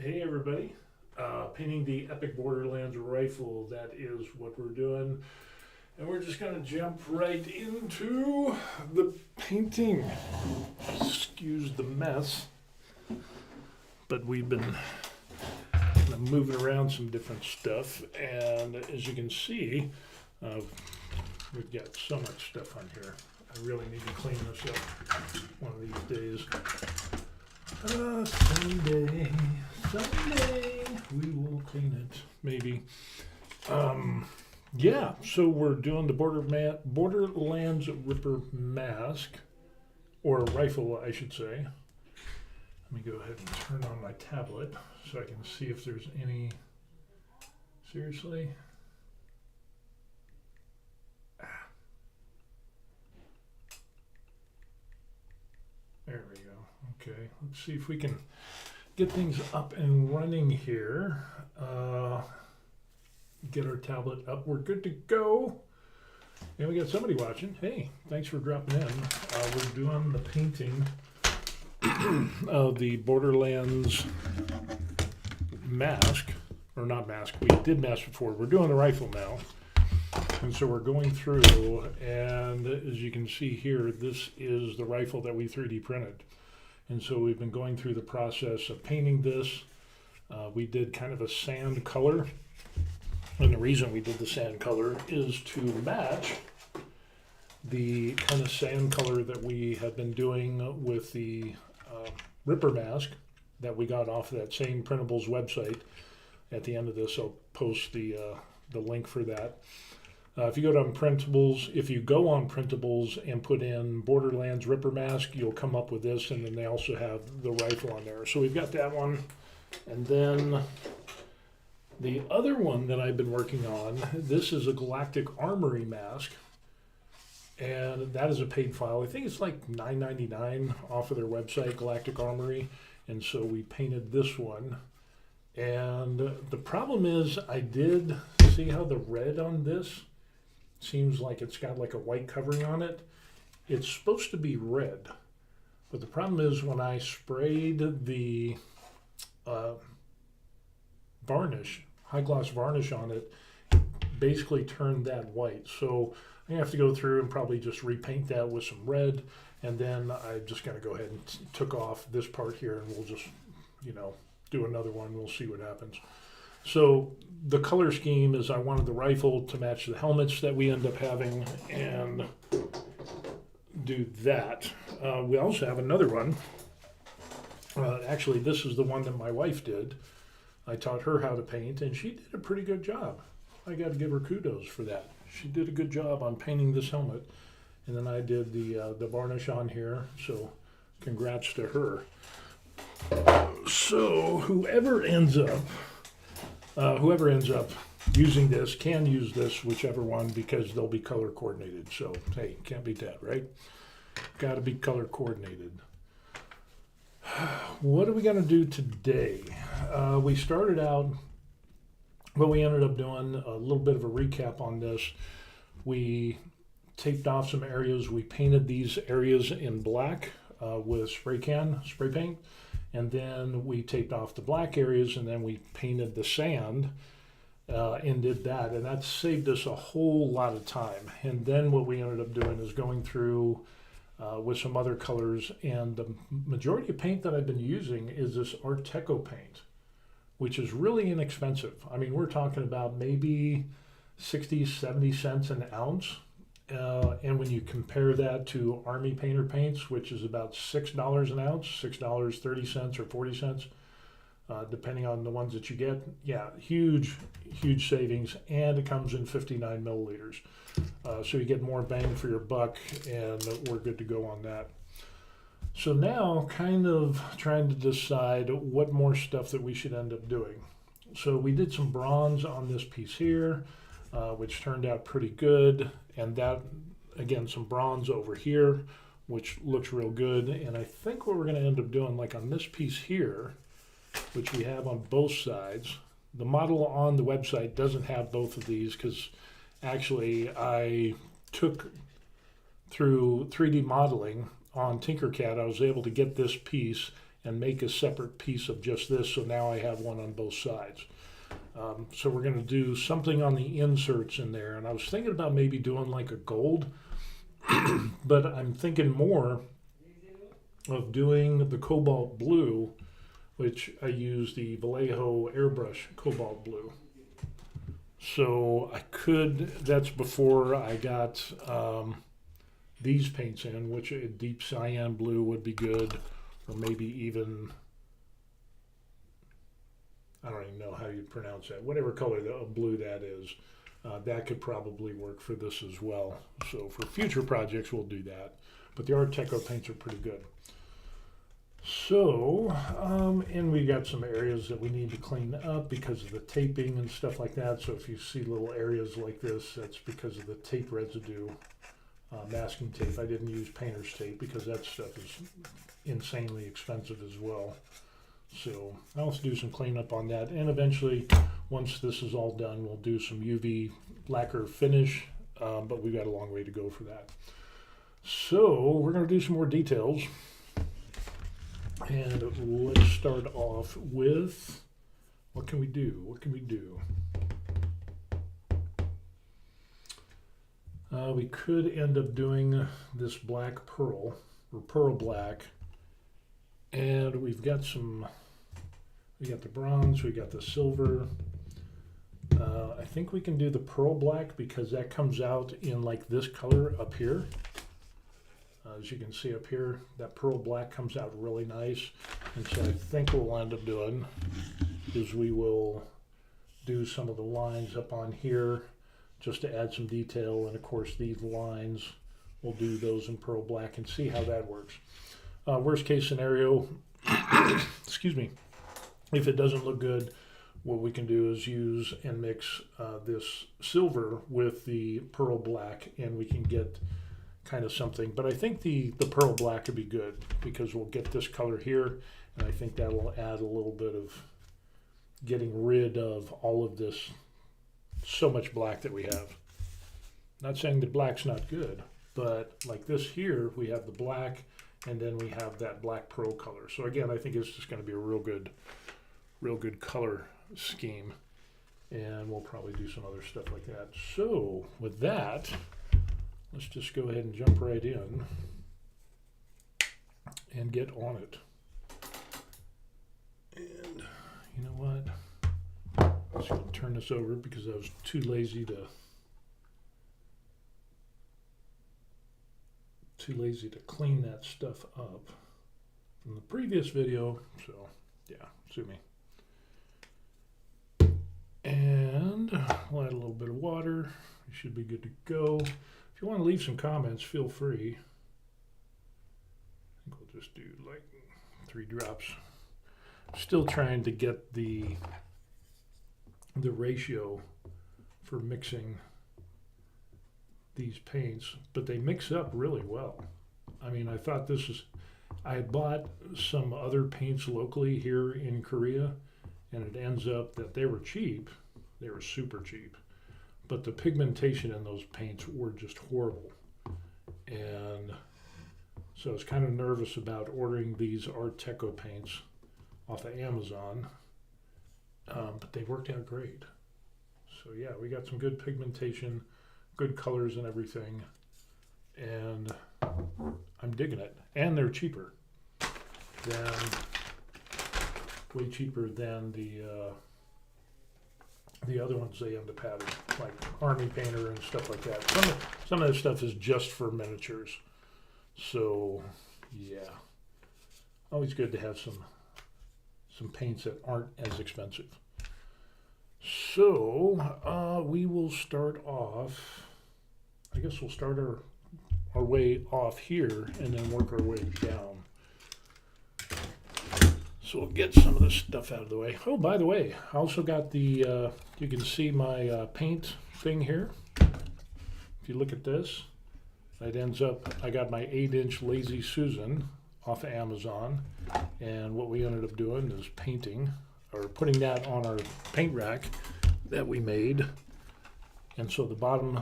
Hey everybody, painting the Epic Borderlands Rifle, that is what we're doing. And we're just gonna jump right into the painting. Excuse the mess, but we've been moving around some different stuff, and as you can see, we've got so much stuff on here. I really need to clean this up one of these days. Someday we will clean it, maybe. Yeah, so we're doing the Borderlands Ripper mask, or rifle, I should say. Let me go ahead and turn on my tablet so I can see if there's any. Seriously? There we go. Okay, let's see if we can get things up and running here. Get our tablet up. We're good to go. And we got somebody watching. Hey, thanks for dropping in. We're doing the painting of the Borderlands mask. Or not mask. We did mask before. We're doing the rifle now. And so we're going through, and as you can see here, this is the rifle that we 3D printed. And so we've been going through the process of painting this. We did kind of a sand color. And the reason we did the sand color is to match the kind of sand color that we have been doing with the Ripper mask that we got off of that same Printables website. At the end of this, I'll post the link for that. If you go on Printables and put in Borderlands Ripper mask, you'll come up with this, and then they also have the rifle on there. So we've got that one, and then the other one that I've been working on, this is a Galactic Armory mask, and that is a paid file. I think it's like $9.99 off of their website, Galactic Armory, and so we painted this one. And the problem is, I did see how the red on this seems like it's got like a white covering on it. It's supposed to be red, but the problem is when I sprayed the varnish, high gloss varnish on it, it basically turned that white. So I'm gonna have to go through and probably just repaint that with some red, and then I'm just gonna go ahead and took off this part here, and we'll just, do another one. We'll see what happens. So the color scheme is I wanted the rifle to match the helmets that we end up having, and do that. We also have another one. Actually, this is the one that my wife did. I taught her how to paint, and she did a pretty good job. I got to give her kudos for that. She did a good job on painting this helmet, and then I did the varnish on here, so congrats to her. So whoever ends up using this can use this, whichever one, because they'll be color coordinated. So hey, can't beat that, right? Got to be color coordinated. What are we going to do today? We started out, what we ended up doing, a little bit of a recap on this. We taped off some areas. We painted these areas in black with spray paint. And then we taped off the black areas, and then we painted the sand and did that. And that saved us a whole lot of time. And then what we ended up doing is going through with some other colors. And the majority of paint that I've been using is this Art Deco paint, which is really inexpensive. I mean, we're talking about maybe 60, 70 cents an ounce. And when you compare that to Army Painter paints, which is about $6 an ounce, $6.30 or 40 cents, depending on the ones that you get, yeah, huge savings. And it comes in 59 milliliters. So you get more bang for your buck, and we're good to go on that. So now kind of trying to decide what more stuff that we should end up doing. So we did some bronze on this piece here, which turned out pretty good. And that, again, some bronze over here, which looks real good. And I think what we're going to end up doing, like on this piece here, which we have on both sides, the model on the website doesn't have both of these, because actually I took through 3D modeling on Tinkercad, I was able to get this piece and make a separate piece of just this, so now I have one on both sides. So we're going to do something on the inserts in there, and I was thinking about maybe doing like a gold, but I'm thinking more of doing the cobalt blue, which I use the Vallejo airbrush cobalt blue. So I could, that's before I got these paints in, which a deep cyan blue would be good, or maybe even, I don't even know how you'd pronounce that, whatever color of blue that is. That could probably work for this as well. So for future projects, we'll do that. But the Art Deco paints are pretty good. So, and we got some areas that we need to clean up because of the taping and stuff like that. So if you see little areas like this, that's because of the tape residue, masking tape. I didn't use painter's tape because that stuff is insanely expensive as well. So I'll do some cleanup on that, and eventually, once this is all done, we'll do some UV lacquer finish, but we've got a long way to go for that. So we're going to do some more details, and let's start off with, what can we do? What can we do? We could end up doing this black pearl, or pearl black, and we've got some, we got the bronze, we got the silver. I think we can do the pearl black because that comes out in like this color up here. As you can see up here, that pearl black comes out really nice. And so I think what we'll end up doing is we will do some of the lines up on here just to add some detail. And of course these lines, we'll do those in pearl black and see how that works. Worst case scenario, excuse me, if it doesn't look good, what we can do is use and mix this silver with the pearl black, and we can get kind of something. But I think the pearl black would be good because we'll get this color here, and I think that will add a little bit of getting rid of all of this so much black that we have. Not saying that black's not good, but like this here, we have the black, and then we have that black pearl color. So again, I think it's just going to be a real good color scheme, and we'll probably do some other stuff like that. So with that, let's just go ahead and jump right in and get on it. And you know what? I'm just going to turn this over because I was too lazy to clean that stuff up from the previous video. So yeah, sue me. And we'll add a little bit of water. You should be good to go. If you want to leave some comments, feel free. I think we'll just do like 3 drops. Still trying to get the ratio for mixing these paints, but they mix up really well. I mean, I thought this is, I had bought some other paints locally here in Korea, and it ends up that they were cheap. They were super cheap, but the pigmentation in those paints were just horrible. And so I was kind of nervous about ordering these Art Deco paints off of Amazon, but they worked out great. So yeah, we got some good pigmentation, good colors and everything, and I'm digging it. And they're cheaper than, way cheaper than the other ones they end up having, like Army Painter and stuff like that. Some of that stuff is just for miniatures. So yeah, always good to have some paints that aren't as expensive. So we will start off, I guess we'll start our way off here and then work our way down. So we'll get some of this stuff out of the way. Oh, by the way, I also got the, you can see my paint thing here. If you look at this, it ends up, I got my 8-inch Lazy Susan off of Amazon. And what we ended up doing is painting, or putting that on our paint rack that we made. And so the bottom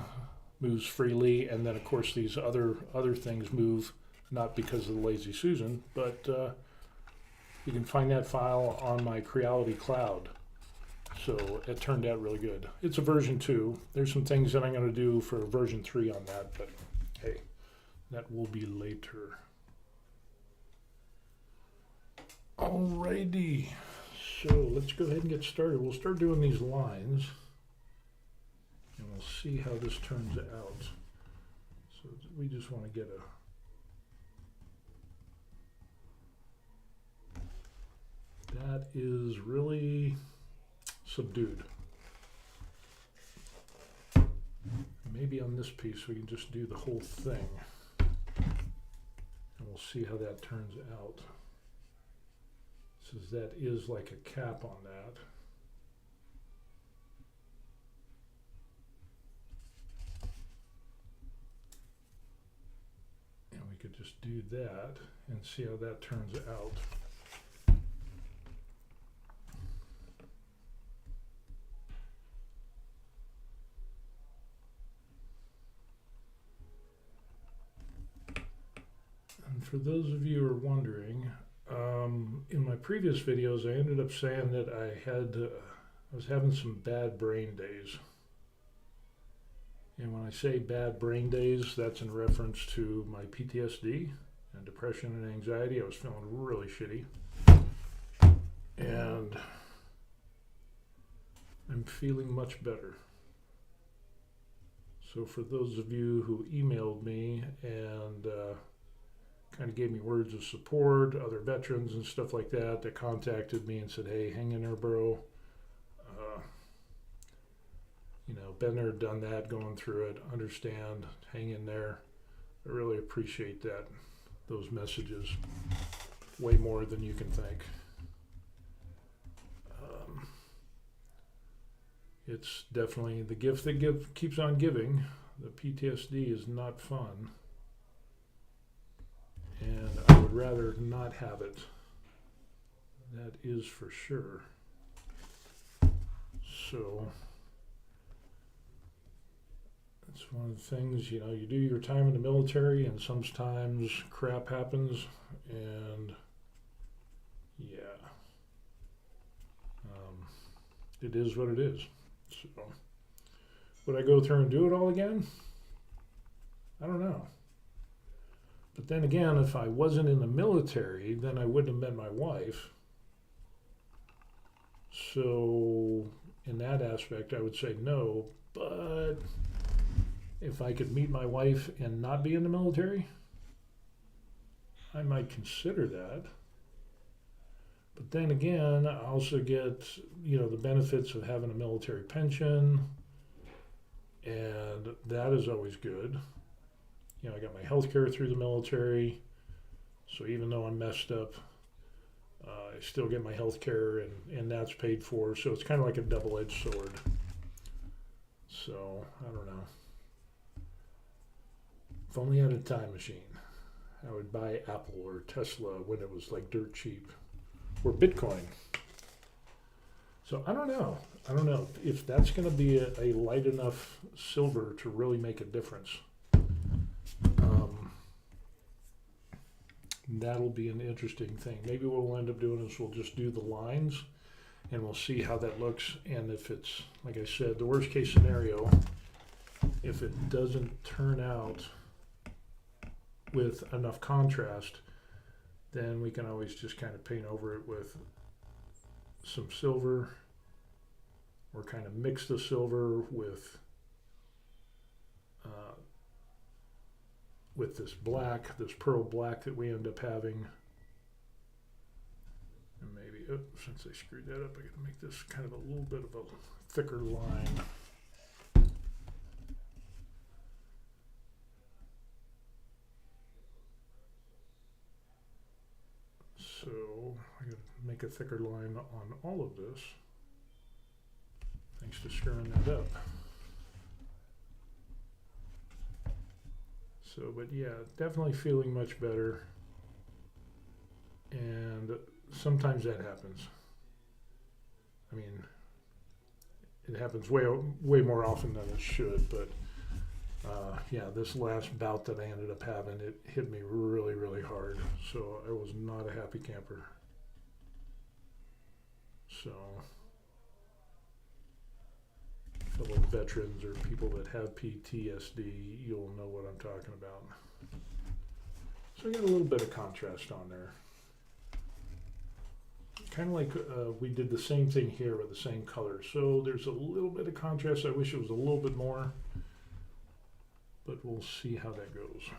moves freely, and then of course these other things move, not because of the Lazy Susan, but You can find that file on my Creality Cloud. So it turned out really good. It's a version 2. There's some things that I'm going to do for version 3 on that, but hey, that will be later. Alrighty, so let's go ahead and get started. We'll start doing these lines, and we'll see how this turns out. So we just want to get that is really subdued. Maybe on this piece we can just do the whole thing, and we'll see how that turns out. Says that is like a cap on that. And we could just do that and see how that turns out. And for those of you who are wondering, in my previous videos, I ended up saying that I was having some bad brain days. And when I say bad brain days, that's in reference to my PTSD and depression and anxiety. I was feeling really shitty. And I'm feeling much better. So for those of you who emailed me and kind of gave me words of support, other veterans and stuff like that that contacted me and said, hey, hang in there, bro. You know, been there, done that, going through it, understand, hang in there. I really appreciate that, those messages, way more than you can think. It's definitely the gift that keeps on giving. The PTSD is not fun. And I would rather not have it. That is for sure. So that's one of the things, you know, you do your time in the military and sometimes crap happens, and yeah, it is what it is. So would I go through and do it all again? I don't know. But then again, if I wasn't in the military, then I wouldn't have met my wife. So in that aspect, I would say no. But if I could meet my wife and not be in the military, I might consider that. But then again, I also get, you know, the benefits of having a military pension, and that is always good. You know, I got my health care through the military, so even though I'm messed up, I still get my health care, and that's paid for, so it's kind of like a double-edged sword. So, I don't know. If only I had a time machine, I would buy Apple or Tesla when it was like dirt cheap, or Bitcoin. So, I don't know. I don't know if that's going to be a light enough silver to really make a difference. That'll be an interesting thing. Maybe what we'll end up doing is we'll just do the lines and we'll see how that looks. And if it's, like I said, the worst case scenario, if it doesn't turn out with enough contrast, then we can always just kind of paint over it with some silver, or kind of mix the silver with this black, this pearl black that we end up having. And maybe, since I screwed that up, I gotta make this kind of a little bit of a thicker line. So I gotta make a thicker line on all of this, thanks to screwing that up. So, but yeah, definitely feeling much better, and sometimes that happens. I mean, it happens way more often than it should, but yeah, this last bout that I ended up having, it hit me really, really hard, so I was not a happy camper. So, fellow veterans or people that have PTSD, you'll know what I'm talking about. So I got a little bit of contrast on there. Kind of like we did the same thing here with the same color. So there's a little bit of contrast. I wish it was a little bit more, but we'll see how that goes.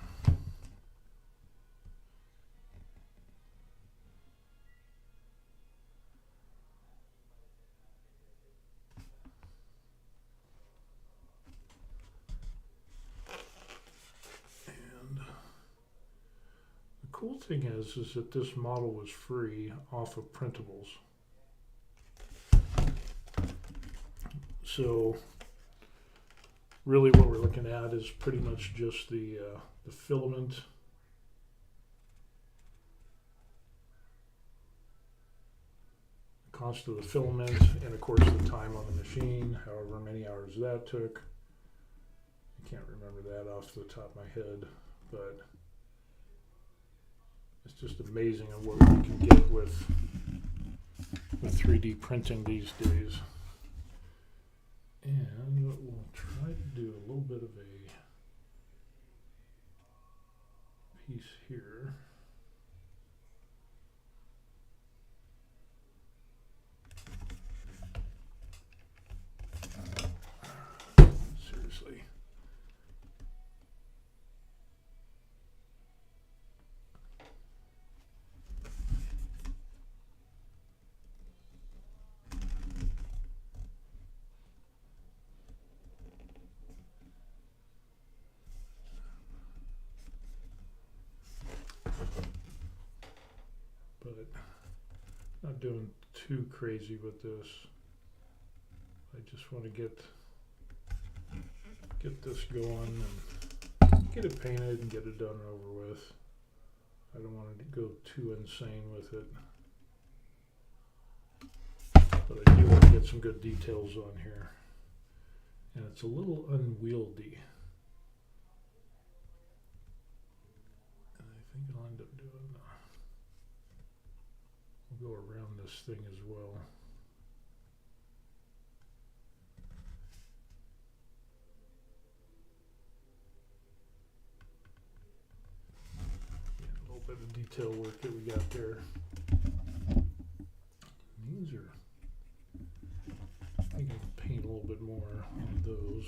Cool thing is that this model was free off of printables. So really what we're looking at is pretty much just the filament. The cost of the filament, and of course the time on the machine, however many hours that took. I can't remember that off the top of my head, but it's just amazing on what we can get with 3D printing these days. And we'll try to do a little bit of a piece here. Seriously. But not doing too crazy with this. I just want to get this going and get it painted and get it done and over with. I don't want to go too insane with it. But I do want to get some good details on here. And it's a little unwieldy. And I think I'll end up doing we'll go around this thing as well. Yeah, a little bit of detail work that we got there. These are, I think I can paint a little bit more on those.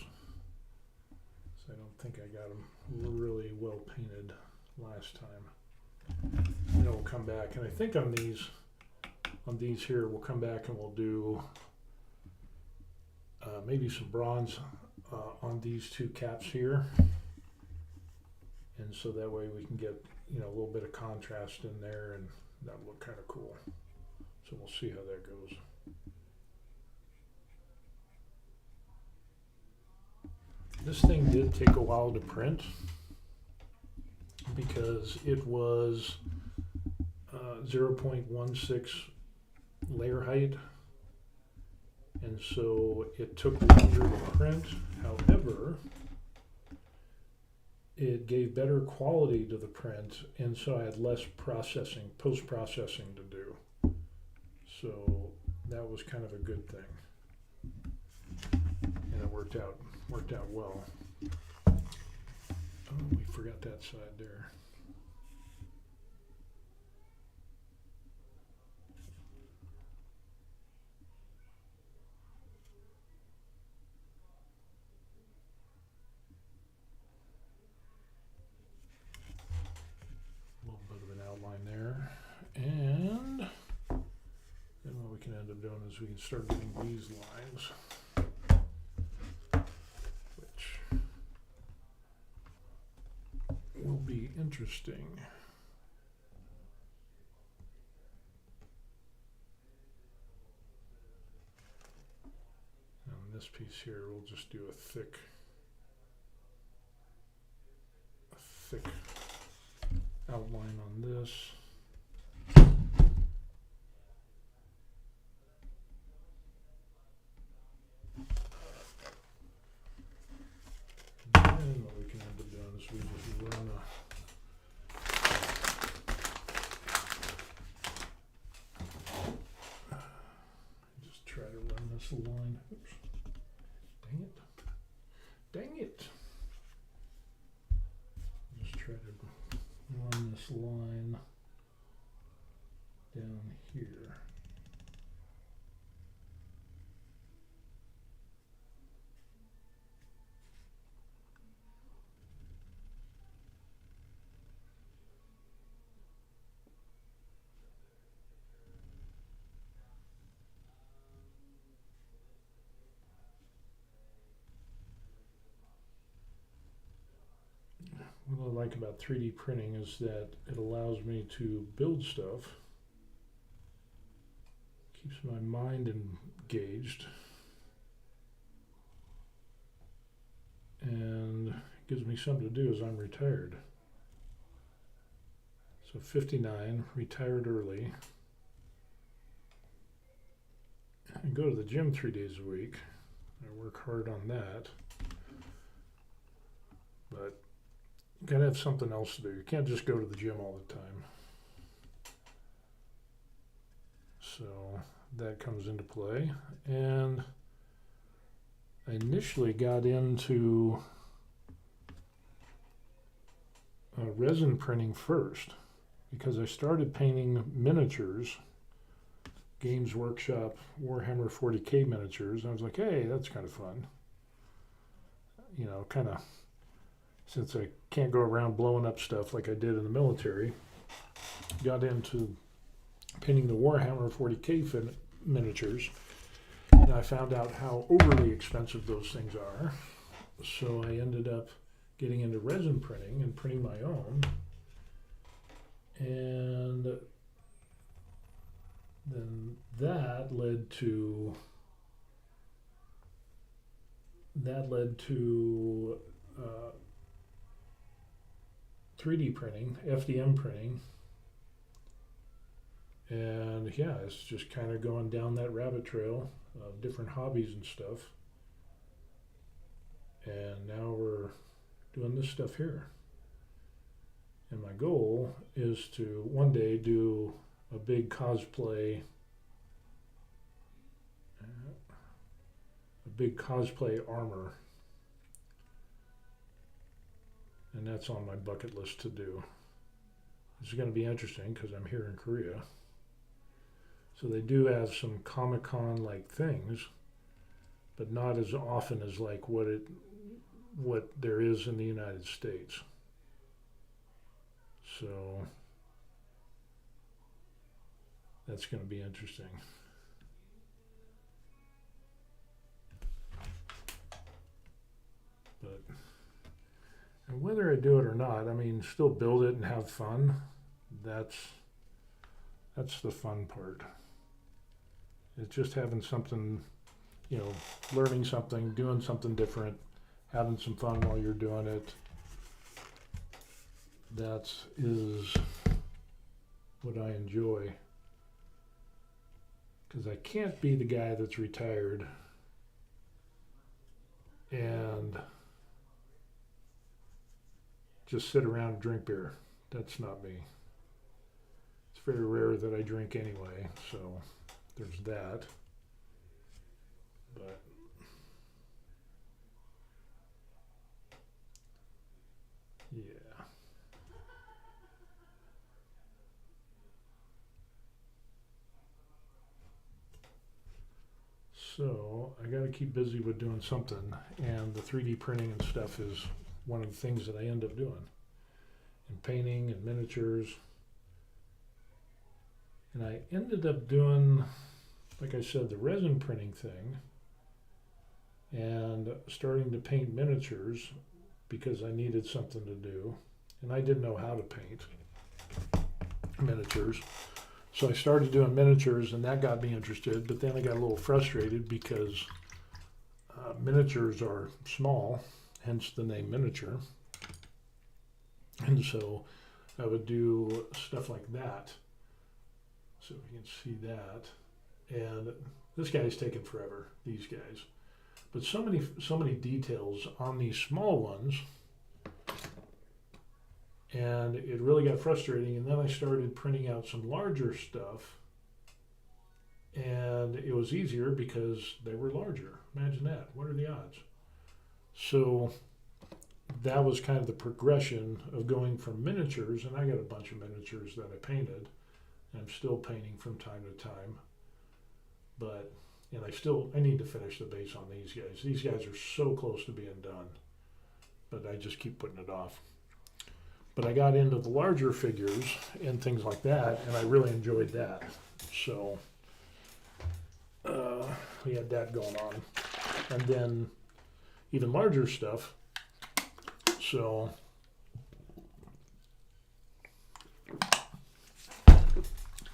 So I don't think I got them really well painted last time. And then we'll come back, and I think on these here, we'll come back and we'll do maybe some bronze on these two caps here, and so that way we can get a little bit of contrast in there, and that'll look kind of cool. So we'll see how that goes. This thing did take a while to print because it was 0.16 layer height, and so it took longer to print. However, it gave better quality to the print, and so I had less post-processing to do. So that was kind of a good thing, and it worked out well. Oh, we forgot that side there. There, and then what we can end up doing is we can start getting these lines, which will be interesting. On this piece here, we'll just do a thick outline on this. And what we can end up doing is we just run this line. Oops. Dang it. Dang it. Just try to run this line down here. What I like about 3D printing is that it allows me to build stuff, keeps my mind engaged, and gives me something to do as I'm retired. So 59, retired early. I go to the gym 3 days a week. I work hard on that. But you gotta have something else to do. You can't just go to the gym all the time. So that comes into play. And I initially got into resin printing first because I started painting miniatures, Games Workshop Warhammer 40K miniatures. And I was like, hey, that's kind of fun. You know, kind of, since I can't go around blowing up stuff like I did in the military, got into painting the Warhammer 40K miniatures, and I found out how overly expensive those things are. So I ended up getting into resin printing and printing my own. And then that led to 3D printing, FDM printing, and yeah, it's just kind of going down that rabbit trail of different hobbies and stuff. And now we're doing this stuff here. And my goal is to one day do a big cosplay, armor. And that's on my bucket list to do. This is going to be interesting because I'm here in Korea. So they do have some Comic-Con like things, but not as often as like what there is in the United States. So that's going to be interesting. But and whether I do it or not, I mean, still build it and have fun. That's the fun part. It's just having something, you know, learning something, doing something different, having some fun while you're doing it. That is what I enjoy. Because I can't be the guy that's retired and just sit around and drink beer. That's not me. It's very rare that I drink anyway, so there's that. But yeah. So I got to keep busy with doing something, and the 3D printing and stuff is one of the things that I end up doing, and painting and miniatures. And I ended up doing, like I said, the resin printing thing and starting to paint miniatures because I needed something to do, and I didn't know how to paint miniatures. So I started doing miniatures, and that got me interested, but then I got a little frustrated because miniatures are small, hence the name miniature. And so I would do stuff like that. So you can see that. And this guy's taken forever, these guys. But so many details on these small ones. And it really got frustrating. And then I started printing out some larger stuff. and it was easier because they were larger. Imagine that. What are the odds? So that was kind of the progression of going from miniatures, and I got a bunch of miniatures that I painted. I'm still painting from time to time, but and I need to finish the base on these guys. These guys are so close to being done, but I just keep putting it off. But I got into the larger figures and things like that, and I really enjoyed that. So we had that going on, and then even larger stuff. So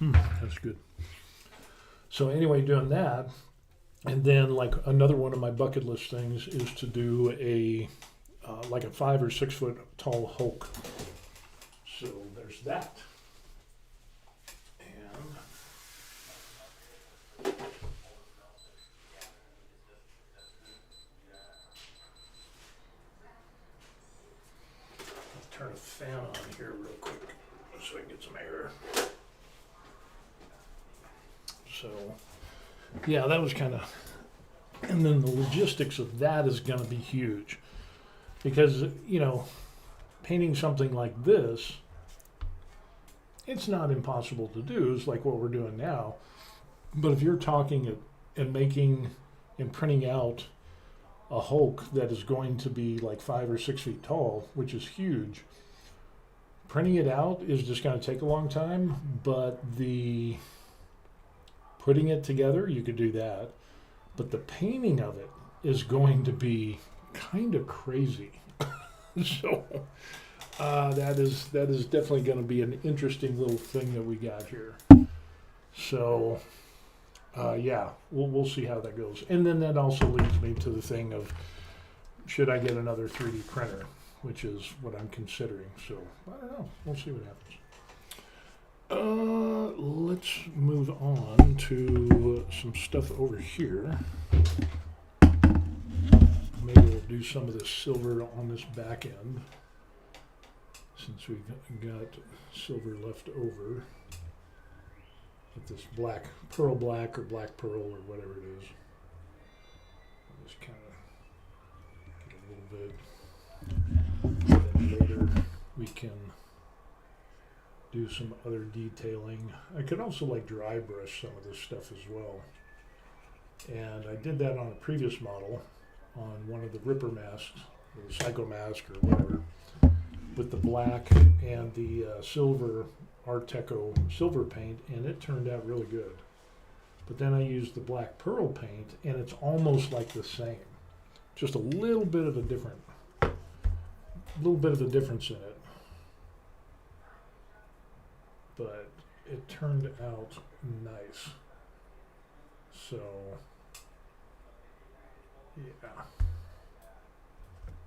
that's good. So anyway, doing that, and then like another one of my bucket list things is to do a like a 5 or 6 foot tall Hulk. So there's that. And I'll turn a fan on here real quick so I can get some air. So yeah, that was kind of, and then the logistics of that is going to be huge because, you know, painting something like this, it's not impossible to do. It's like what we're doing now. But if you're talking and making and printing out a Hulk that is going to be like 5 or 6 feet tall, which is huge, printing it out is just going to take a long time. But the putting it together, you could do that. But the painting of it is going to be kind of crazy. So that is definitely going to be an interesting little thing that we got here. So yeah, we'll see how that goes. And then that also leads me to the thing of should I get another 3D printer, which is what I'm considering. So I don't know. We'll see what happens. Let's move on to some stuff over here. Maybe we'll do some of this silver on this back end since we've got silver left over with this black, pearl black or black pearl or whatever it is. I'll just kind of get a little bit. Then later we can do some other detailing. I could also like dry brush some of this stuff as well. And I did that on a previous model on one of the Ripper masks, or the Psycho mask or whatever, with the black and the silver Art Deco silver paint, and it turned out really good. But then I used the black pearl paint, and it's almost like the same, just a little bit of a difference in it. But it turned out nice. So yeah,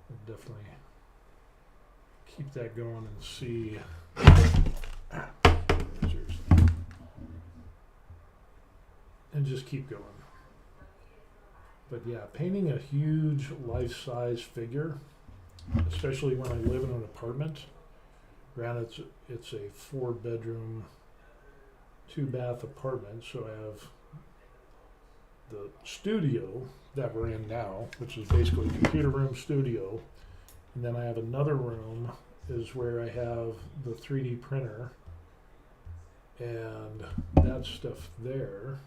we'll definitely keep that going and see. Seriously. And just keep going. But yeah, painting a huge life-size figure, especially when I live in an apartment. Granted, it's a 4-bedroom, 2-bath apartment, so I have the studio that we're in now, which is basically a computer room studio, and then I have another room is where I have the 3D printer and that stuff there,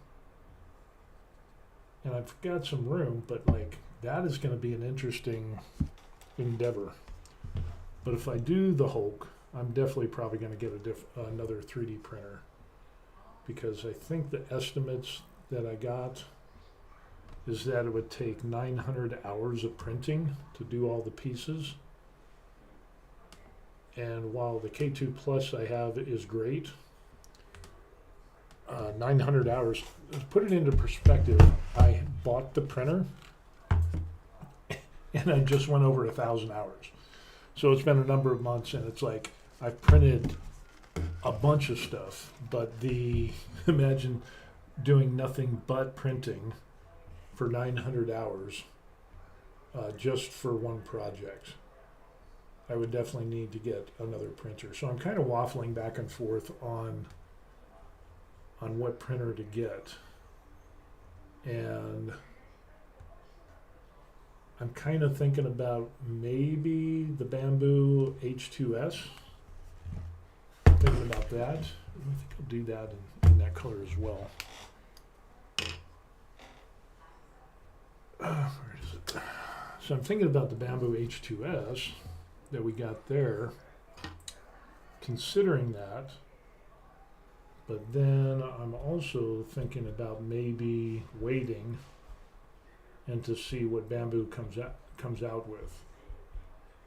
and I've got some room, but like that is going to be an interesting endeavor. But if I do the Hulk, I'm definitely probably going to get another 3D printer, because I think the estimates that I got is that it would take 900 hours of printing to do all the pieces. And while the K2 Plus I have is great, 900 hours, to put it into perspective, I bought the printer and I just went over 1,000 hours. So it's been a number of months, and it's like I've printed a bunch of stuff, but imagine doing nothing but printing for 900 hours just for one project. I would definitely need to get another printer. So I'm kind of waffling back and forth on what printer to get. And I'm kind of thinking about maybe the bamboo H2S. Thinking about that. I think I'll do that in that color as well. Where is it? So I'm thinking about the bamboo H2S that we got there, considering that, but then I'm also thinking about maybe waiting and to see what bamboo comes out with.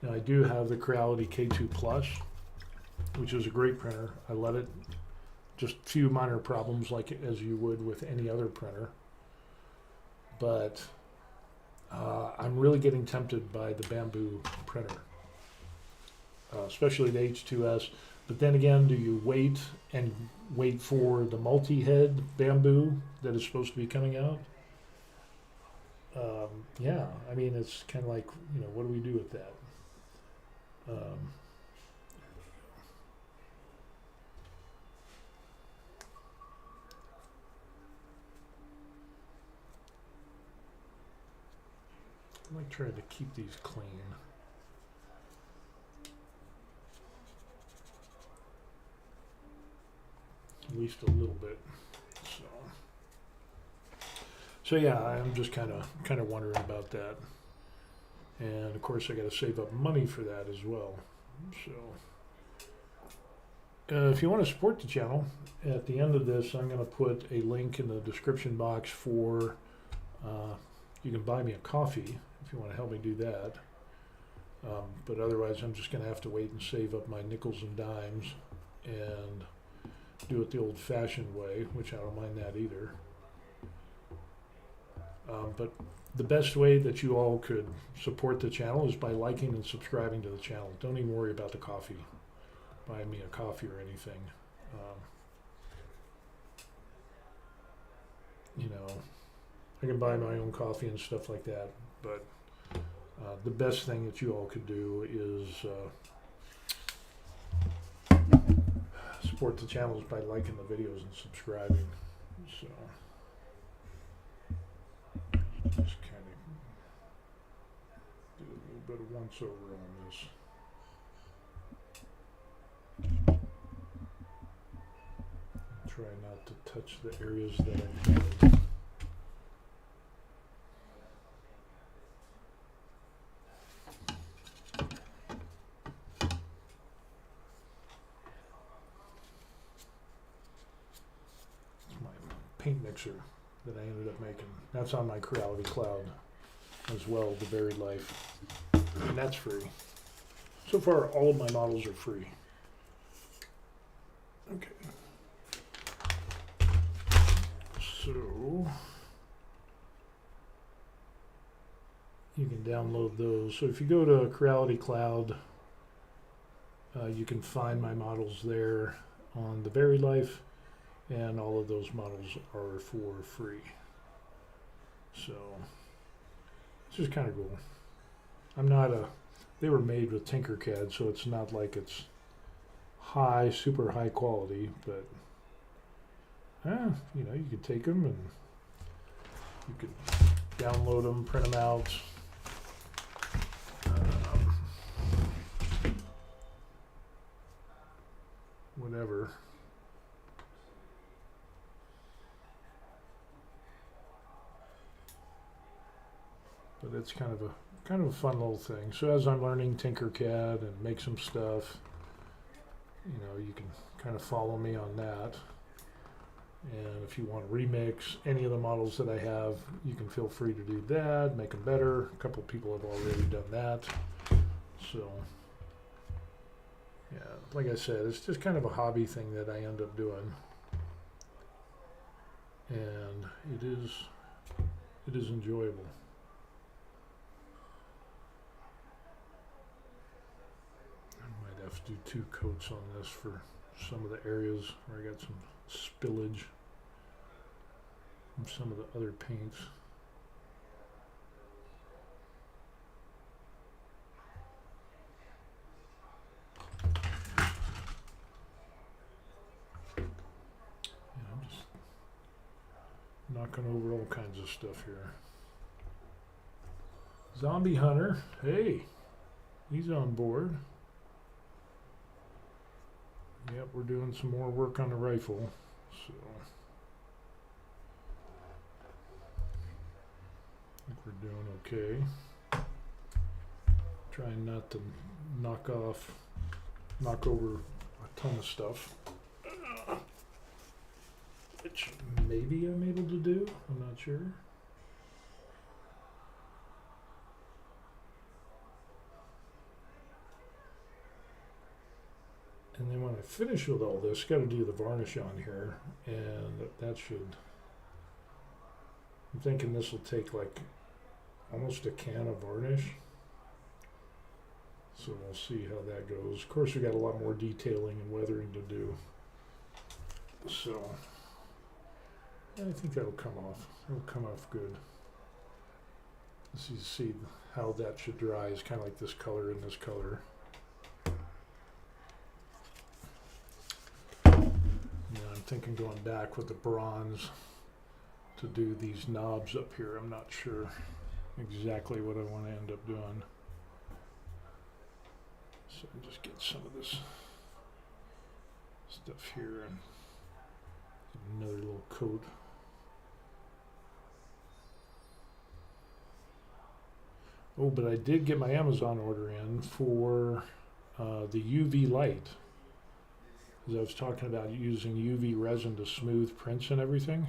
Now I do have the Creality K2 Plus, which is a great printer. I love it. Just a few minor problems like as you would with any other printer. But I'm really getting tempted by the bamboo printer, especially the H2S. But then again, do you wait for the multi-head bamboo that is supposed to be coming out? Yeah, I mean, it's kind of like, what do we do with that? I like trying to keep these clean. At least a little bit. So yeah, I'm just kind of wondering about that. And of course, I got to save up money for that as well. So if you want to support the channel, at the end of this, I'm going to put a link in the description box for you can buy me a coffee if you want to help me do that. But otherwise, I'm just going to have to wait and save up my nickels and dimes and do it the old-fashioned way, which I don't mind that either. But the best way that you all could support the channel is by liking and subscribing to the channel. Don't even worry about the coffee. Buy me a coffee or anything. I can buy my own coffee and stuff like that, but the best thing that you all could do is support the channels by liking the videos and subscribing. So just kind of do a little bit of once over on this. Try not to touch the areas that I painted. Paint mixer that I ended up making. That's on my Creality Cloud as well, the Buried Life, and that's free. So far, all of my models are free. Okay. So you can download those. So if you go to Creality Cloud, you can find my models there on the Buried Life. And all of those models are for free. So it's just kind of cool. They were made with Tinkercad, so it's not like it's super high quality, but you could take them and you could download them, print them out. Whatever. But it's kind of a fun little thing. So as I'm learning Tinkercad and make some stuff, you can kind of follow me on that. And if you want to remix any of the models that I have, you can feel free to do that, make them better. A couple of people have already done that. So yeah, like I said, it's just kind of a hobby thing that I end up doing. And it is enjoyable. Have to do 2 coats on this for some of the areas where I got some spillage from some of the other paints. Yeah, I'm just knocking over all kinds of stuff here. Zombie Hunter, hey, he's on board. Yep, we're doing some more work on the rifle, so I think we're doing okay. Trying not to knock over a ton of stuff, which maybe I'm able to do, I'm not sure. And then when I finish with all this, got to do the varnish on here, and that should, I'm thinking this will take like almost a can of varnish. So we'll see how that goes. Of course, we got a lot more detailing and weathering to do. So I think that'll come off. It'll come off good. As you see how that should dry is kind of like this color and this color. And I'm thinking going back with the bronze to do these knobs up here. I'm not sure exactly what I want to end up doing. So just get some of this stuff here and another little coat. Oh, but I did get my Amazon order in for the UV light. As I was talking about using UV resin to smooth prints and everything,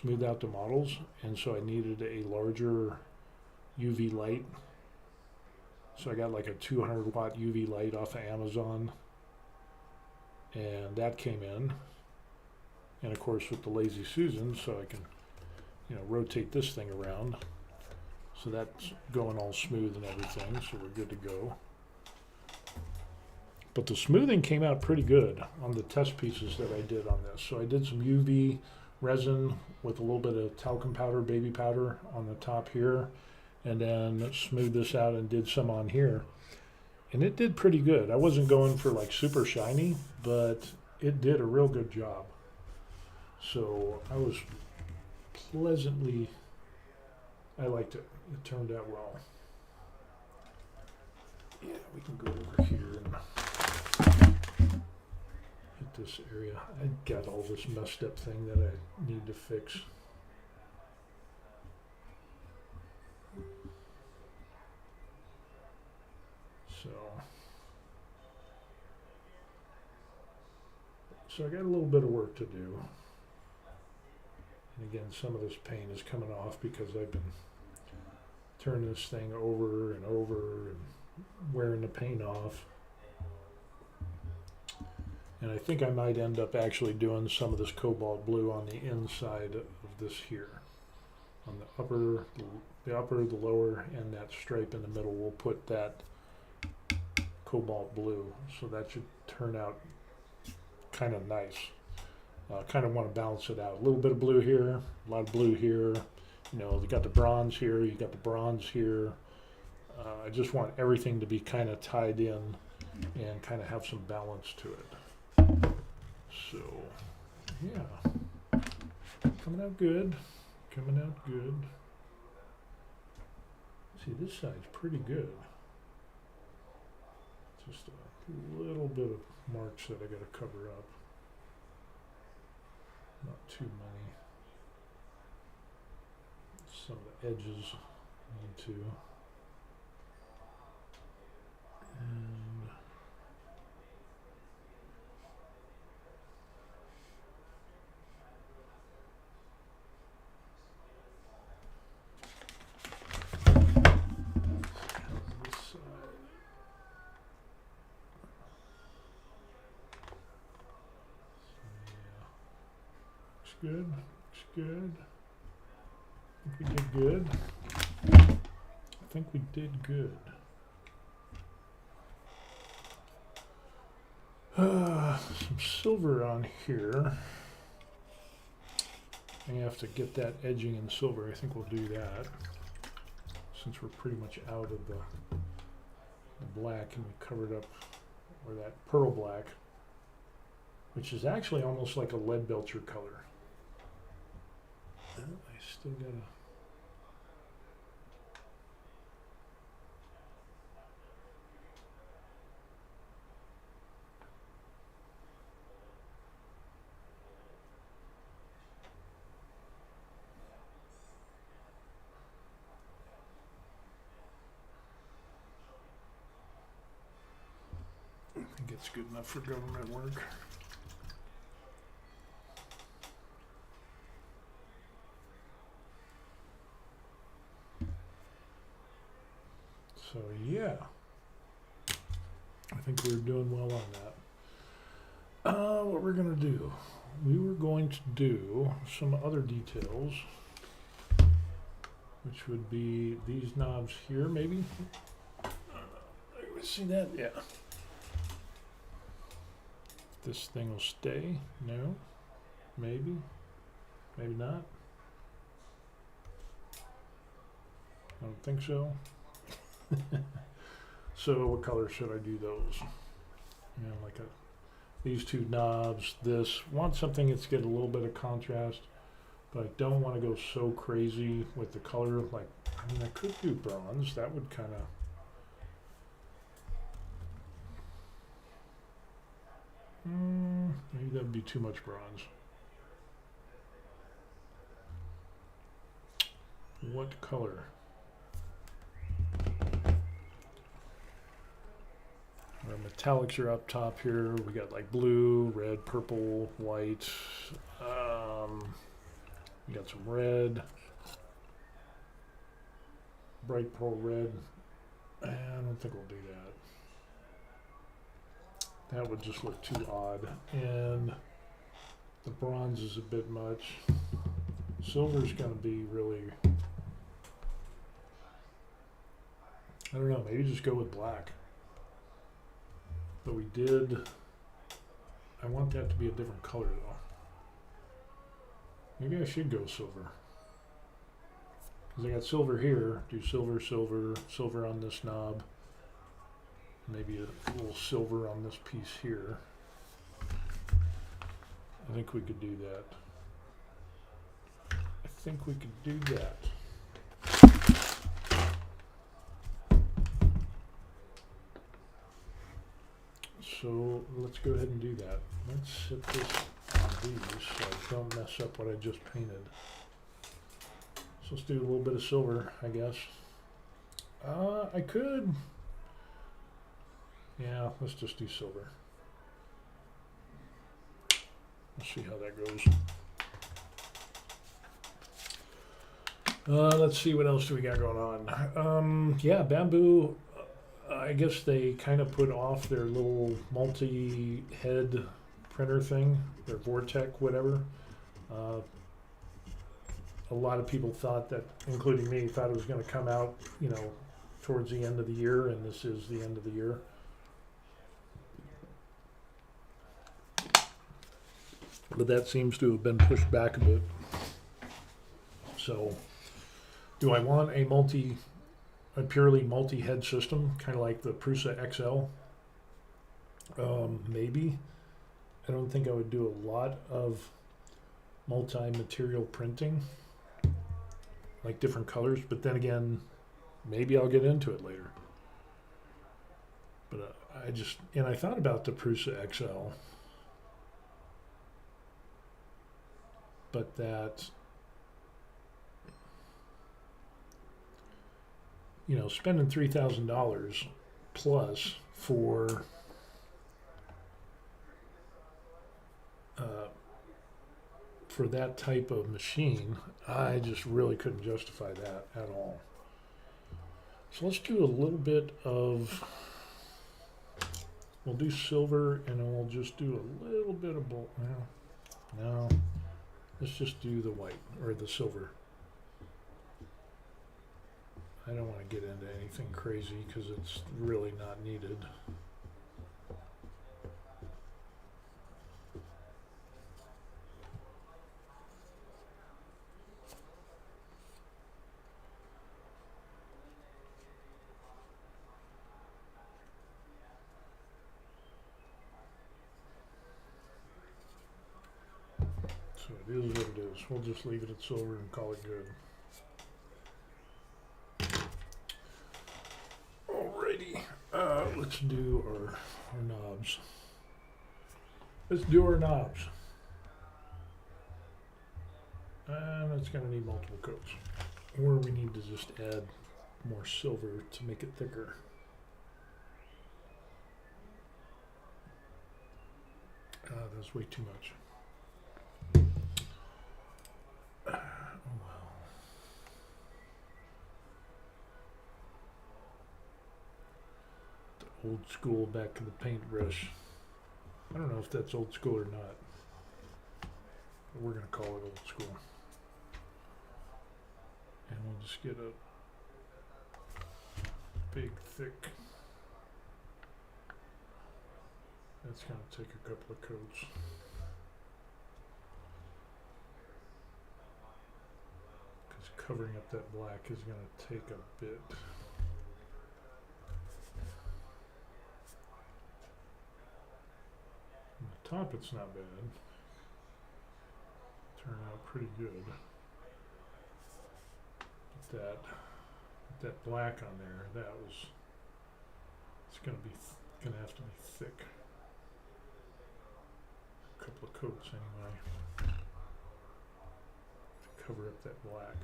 smooth out the models, and so I needed a larger UV light. So I got like a 200 watt UV light off of Amazon, and that came in. And of course with the Lazy Susan, so I can, rotate this thing around. So that's going all smooth and everything, so we're good to go. But the smoothing came out pretty good on the test pieces that I did on this. So I did some UV resin with a little bit of talcum powder, baby powder on the top here, and then smoothed this out and did some on here. And it did pretty good. I wasn't going for like super shiny, but it did a real good job. So I was I liked it. It turned out well. Yeah, we can go over here and hit this area. I got all this messed up thing that I need to fix. So I got a little bit of work to do. And again, some of this paint is coming off because I've been turning this thing over and over and wearing the paint off. And I think I might end up actually doing some of this cobalt blue on the inside of this here. On the upper, the lower, and that stripe in the middle, we'll put that cobalt blue. So that should turn out kind of nice. Kind of want to balance it out. A little bit of blue here, a lot of blue here. You got the bronze here, you got the bronze here. I just want everything to be kind of tied in and kind of have some balance to it. So, yeah, coming out good. Coming out good. See, this side's pretty good. Just a little bit of marks that I got to cover up. Not too many. Some of the edges need to. And this side. So, yeah. Looks good. Looks good. I think we did good. I think we did good. Some silver on here. I have to get that edging in silver. I think we'll do that since we're pretty much out of the black and we covered up, or that pearl black, which is actually almost like a lead belcher color. I still gotta. I think it's good enough for government work. So yeah, I think we're doing well on that. What we're gonna do, we were going to do some other details, which would be these knobs here, maybe. See that? Yeah. This thing will stay. No. Maybe. Maybe not. I don't think so. So what color should I do those? You know, like these two knobs. This. Want something that's get a little bit of contrast, but I don't want to go so crazy with the color. Like, I mean, I could do bronze. That would kind of. Maybe that would be too much bronze. What color? Our metallics are up top here. We got like blue, red, purple, white. We got some red. Bright pearl red. I don't think we'll do that. That would just look too odd. And the bronze is a bit much. Silver's going to be really... I don't know, maybe just go with black. But we did... I want that to be a different color though. Maybe I should go silver. Because I got silver here. Do silver, silver, silver on this knob. Maybe a little silver on this piece here. I think we could do that. I think we could do that. So let's go ahead and do that. Let's set this on these so I don't mess up what I just painted. So let's do a little bit of silver, I guess. I could. Yeah, let's just do silver. Let's see how that goes. Let's see what else do we got going on. Yeah, Bamboo. I guess they kind of put off their little multi-head printer thing, their Vortec, whatever. A lot of people thought that, including me, thought it was going to come out, you know, towards the end of the year, and this is the end of the year. But that seems to have been pushed back a bit. So, do I want a purely multi-head system, kind of like the Prusa XL? Maybe. I don't think I would do a lot of multi-material printing, like different colors, but then again, maybe I'll get into it later. But I thought about the Prusa XL, but that, you know, spending $3,000 plus for that type of machine, I just really couldn't justify that at all. So let's do a little bit of, we'll do silver, and then we'll just do a little bit of no, let's just do the white, or the silver. I don't want to get into anything crazy because it's really not needed. So It is what it is. We'll just leave it at silver and call it good. Alrighty, let's do our knobs. Let's do our knobs. And it's going to need multiple coats. Or we need to just add more silver to make it thicker. That's way too much. Oh well. The old school back to the paintbrush. I don't know if that's old school or not. But we're going to call it old school. And we'll just get a big, thick. That's going to take a couple of coats. Because covering up that black is going to take a bit. On the top it's not bad. Turned out pretty good. But that black on there, it's going to have to be thick. A couple of coats anyway to cover up that black.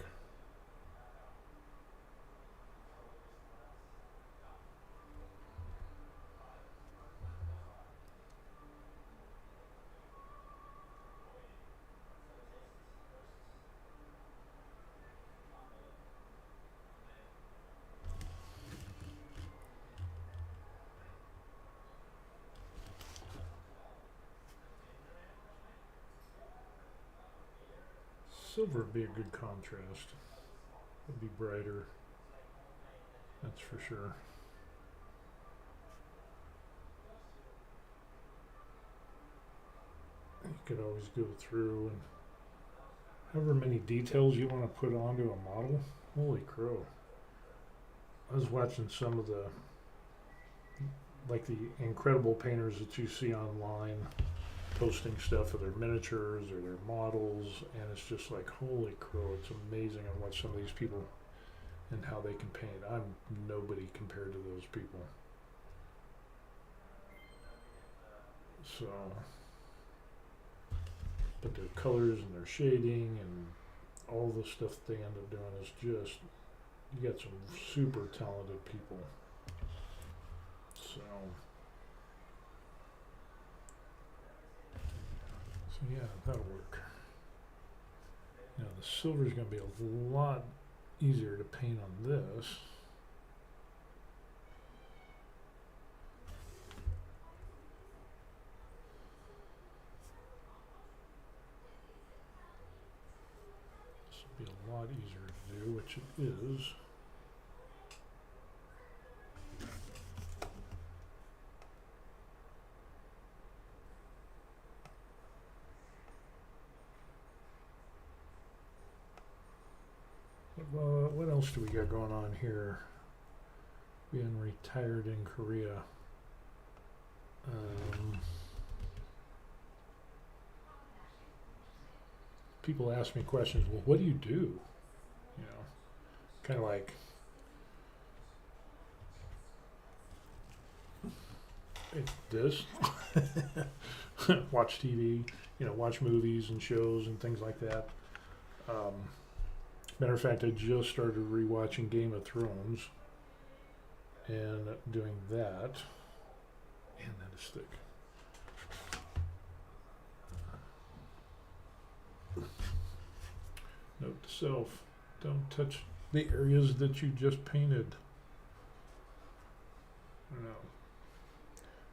Silver would be a good contrast. It'd be brighter, that's for sure. You could always go through and however many details you want to put onto a model. Holy crow. I was watching some of the incredible painters that you see online posting stuff of their miniatures or their models, and it's just like, holy crow, it's amazing on what some of these people and how they can paint. I'm nobody compared to those people. So, but their colors and their shading and all the stuff that they end up doing is just, you got some super talented people. So yeah, that'll work. Now the silver is going to be a lot easier to paint on this. This will be a lot easier to do, which it is. Well, what else do we got going on here? Being retired in Korea. People ask me questions. Well, what do you do? You know, kind of like this. Watch TV. You know, watch movies and shows and things like that. Matter of fact, I just started rewatching Game of Thrones and doing that. And that is thick. Note to self, don't touch the areas that you just painted. I don't know.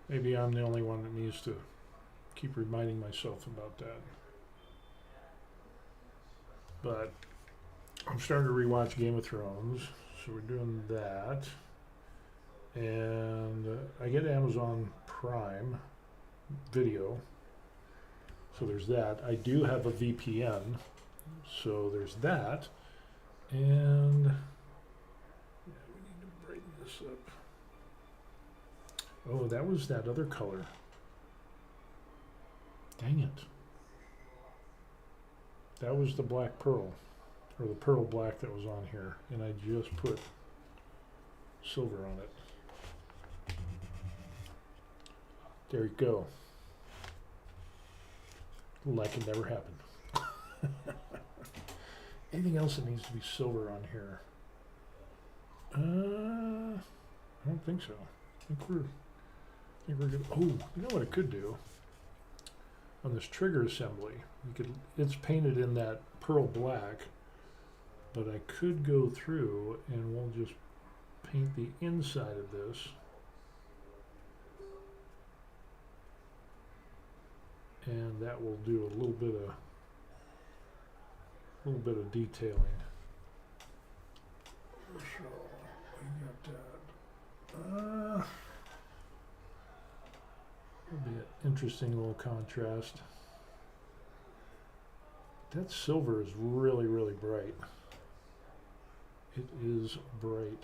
Maybe I'm the only one that needs to keep reminding myself about that. But I'm starting to rewatch Game of Thrones, so we're doing that. And I get Amazon Prime Video, so there's that. I do have a VPN, so there's that. And yeah, we need to brighten this up. Oh, that was that other color. Dang it. That was the black pearl, or the pearl black that was on here, and I just put silver on it. There you go. Like it never happened. Anything else that needs to be silver on here? I don't think so. I think we're good. Oh, you know what I could do? On this trigger assembly, it's painted in that pearl black, but I could go through and we'll just paint the inside of this. And that will do a little bit of detailing. So we got that. It'll be an interesting little contrast. That silver is really, really bright. It is bright.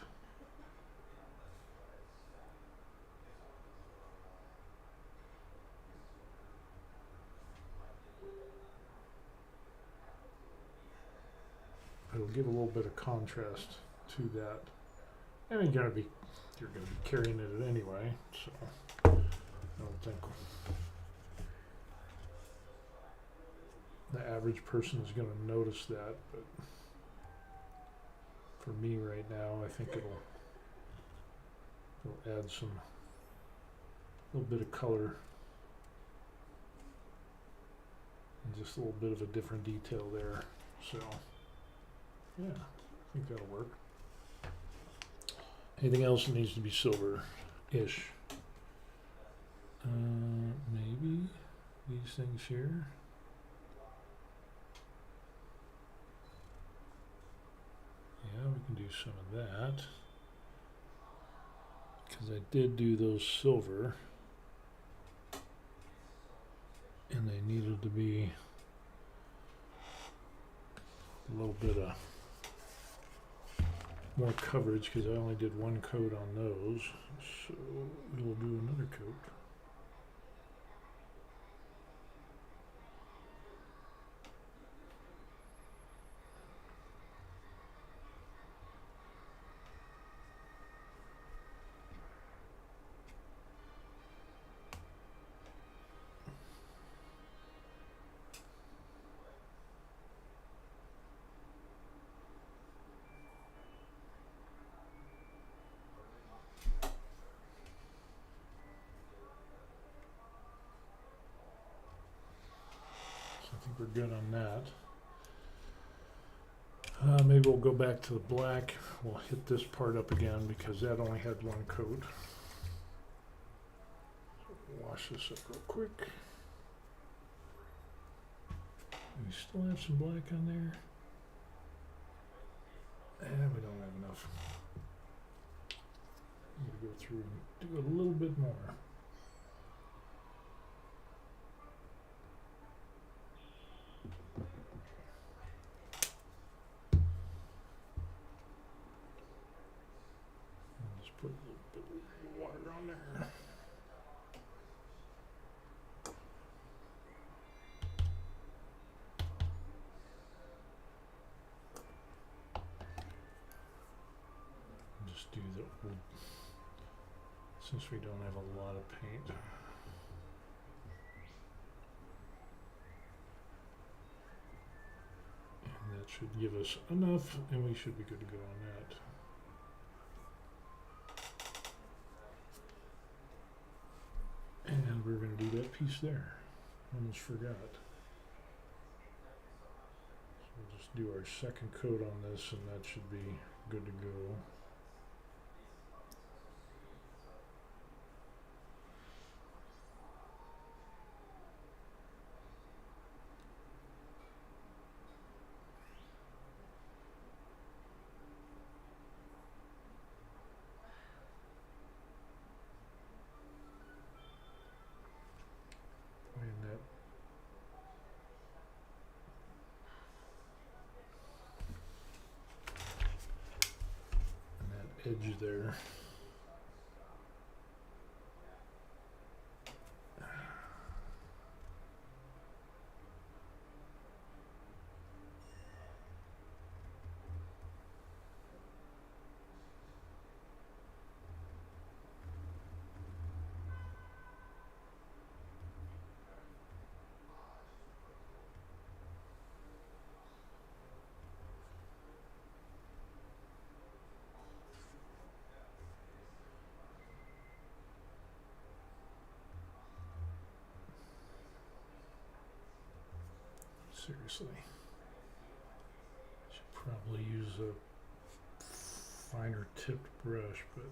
It'll give a little bit of contrast to that. I mean, you're gonna be carrying it anyway, so I don't think the average person is gonna notice that, but for me right now, I think it'll add some little bit of color and just a little bit of a different detail there. So yeah, I think that'll work. Anything else that needs to be silver-ish? Maybe these things here. Yeah, we can do some of that. Because I did do those silver. And they needed to be a little bit of more coverage because I only did one coat on those. So we'll do another coat. I think we're good on that. Maybe we'll go back to the black. We'll hit this part up again because that only had one coat. So wash this up real quick. We still have some black on there. And we don't have enough. I'm going to go through and do a little bit more. Put a little bit of water on there. Just do the wood since we don't have a lot of paint. And that should give us enough, and we should be good to go on that. And we're going to do that piece there. Almost forgot. So we'll just do our second coat on this and that should be good to go. Edge there. Seriously. Should probably use a finer tipped brush, but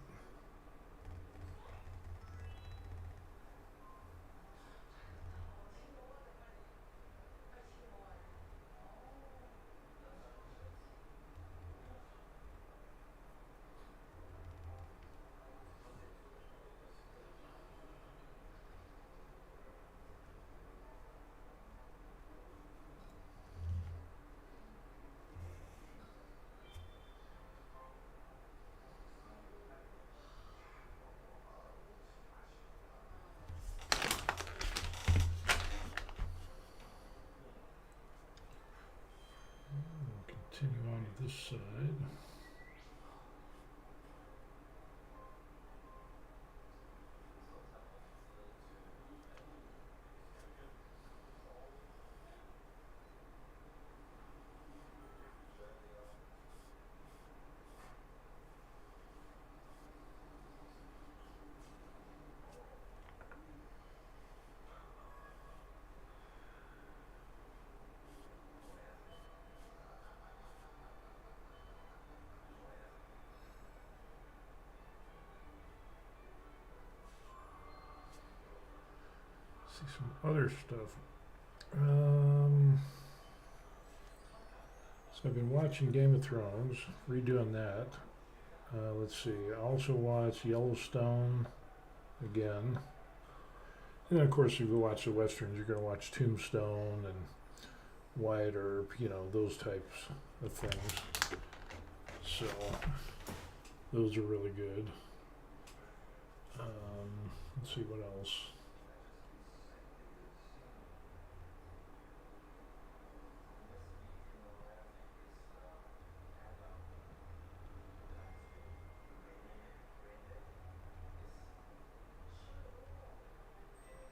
continue on to this side. See some other stuff. So I've been watching Game of Thrones, redoing that. Let's see, I also watch Yellowstone again. And then of course, if you watch the Westerns, you're going to watch Tombstone and Wyatt Earp, you know, those types of things. So, those are really good. Let's see what else.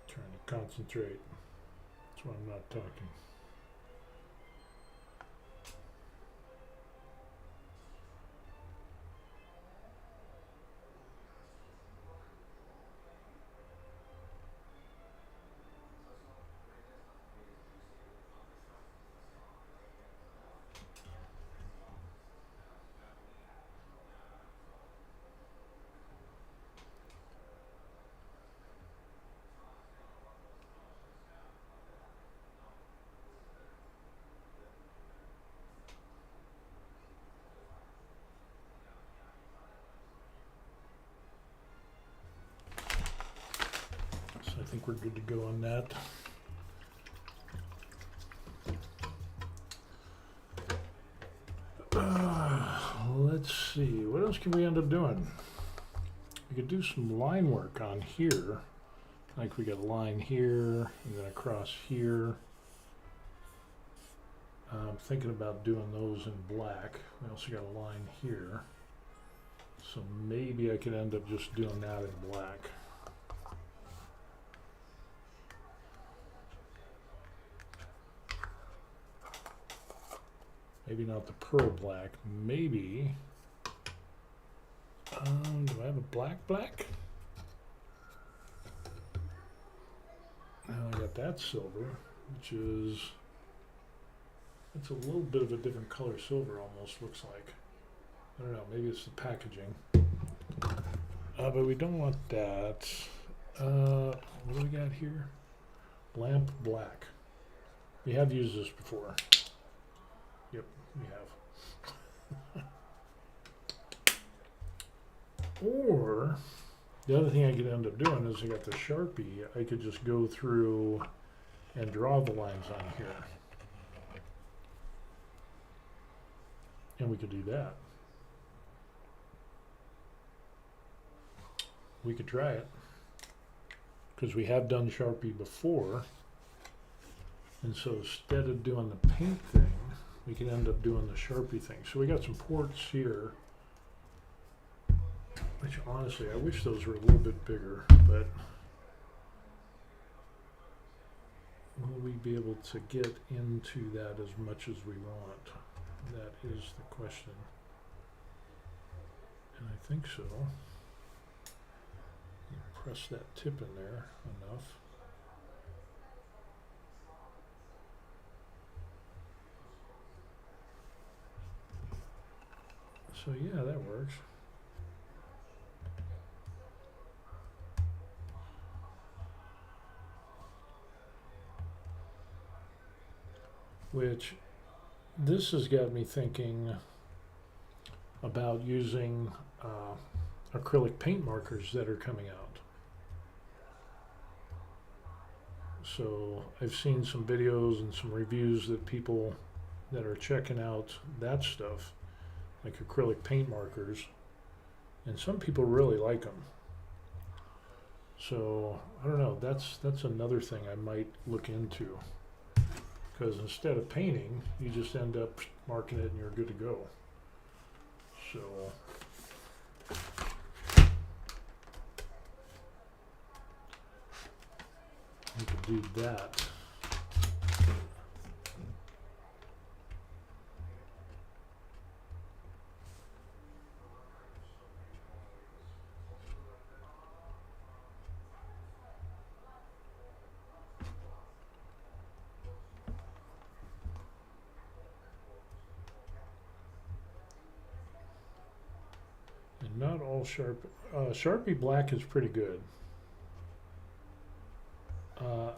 Trying to concentrate. That's why I'm not talking. I think we're good to go on that. Let's see, what else can we end up doing? We could do some line work on here. Like we got a line here and then across here. I'm thinking about doing those in black. We also got a line here. So maybe I could end up just doing that in black. Maybe not the pearl black, maybe, do I have a black? Now I got that silver, which is, it's a little bit of a different color silver almost, looks like. I don't know, maybe it's the packaging. But we don't want that. What do we got here? Lamp black. We have used this before. Yep, we have. Or, the other thing I could end up doing is I got the Sharpie, I could just go through and draw the lines on here. And we could do that. We could try it. Because we have done Sharpie before. And so instead of doing the paint thing, we can end up doing the Sharpie thing. So we got some ports here, which honestly, I wish those were a little bit bigger, but will we be able to get into that as much as we want? That is the question. And I think so. Press that tip in there enough. So yeah, that works. Which, this has got me thinking about using acrylic paint markers that are coming out. So I've seen some videos and some reviews that people that are checking out that stuff, like acrylic paint markers, and some people really like them. So I don't know, that's another thing I might look into, because instead of painting, you just end up marking it and you're good to go. So we could do that. And not all Sharpie black is pretty good.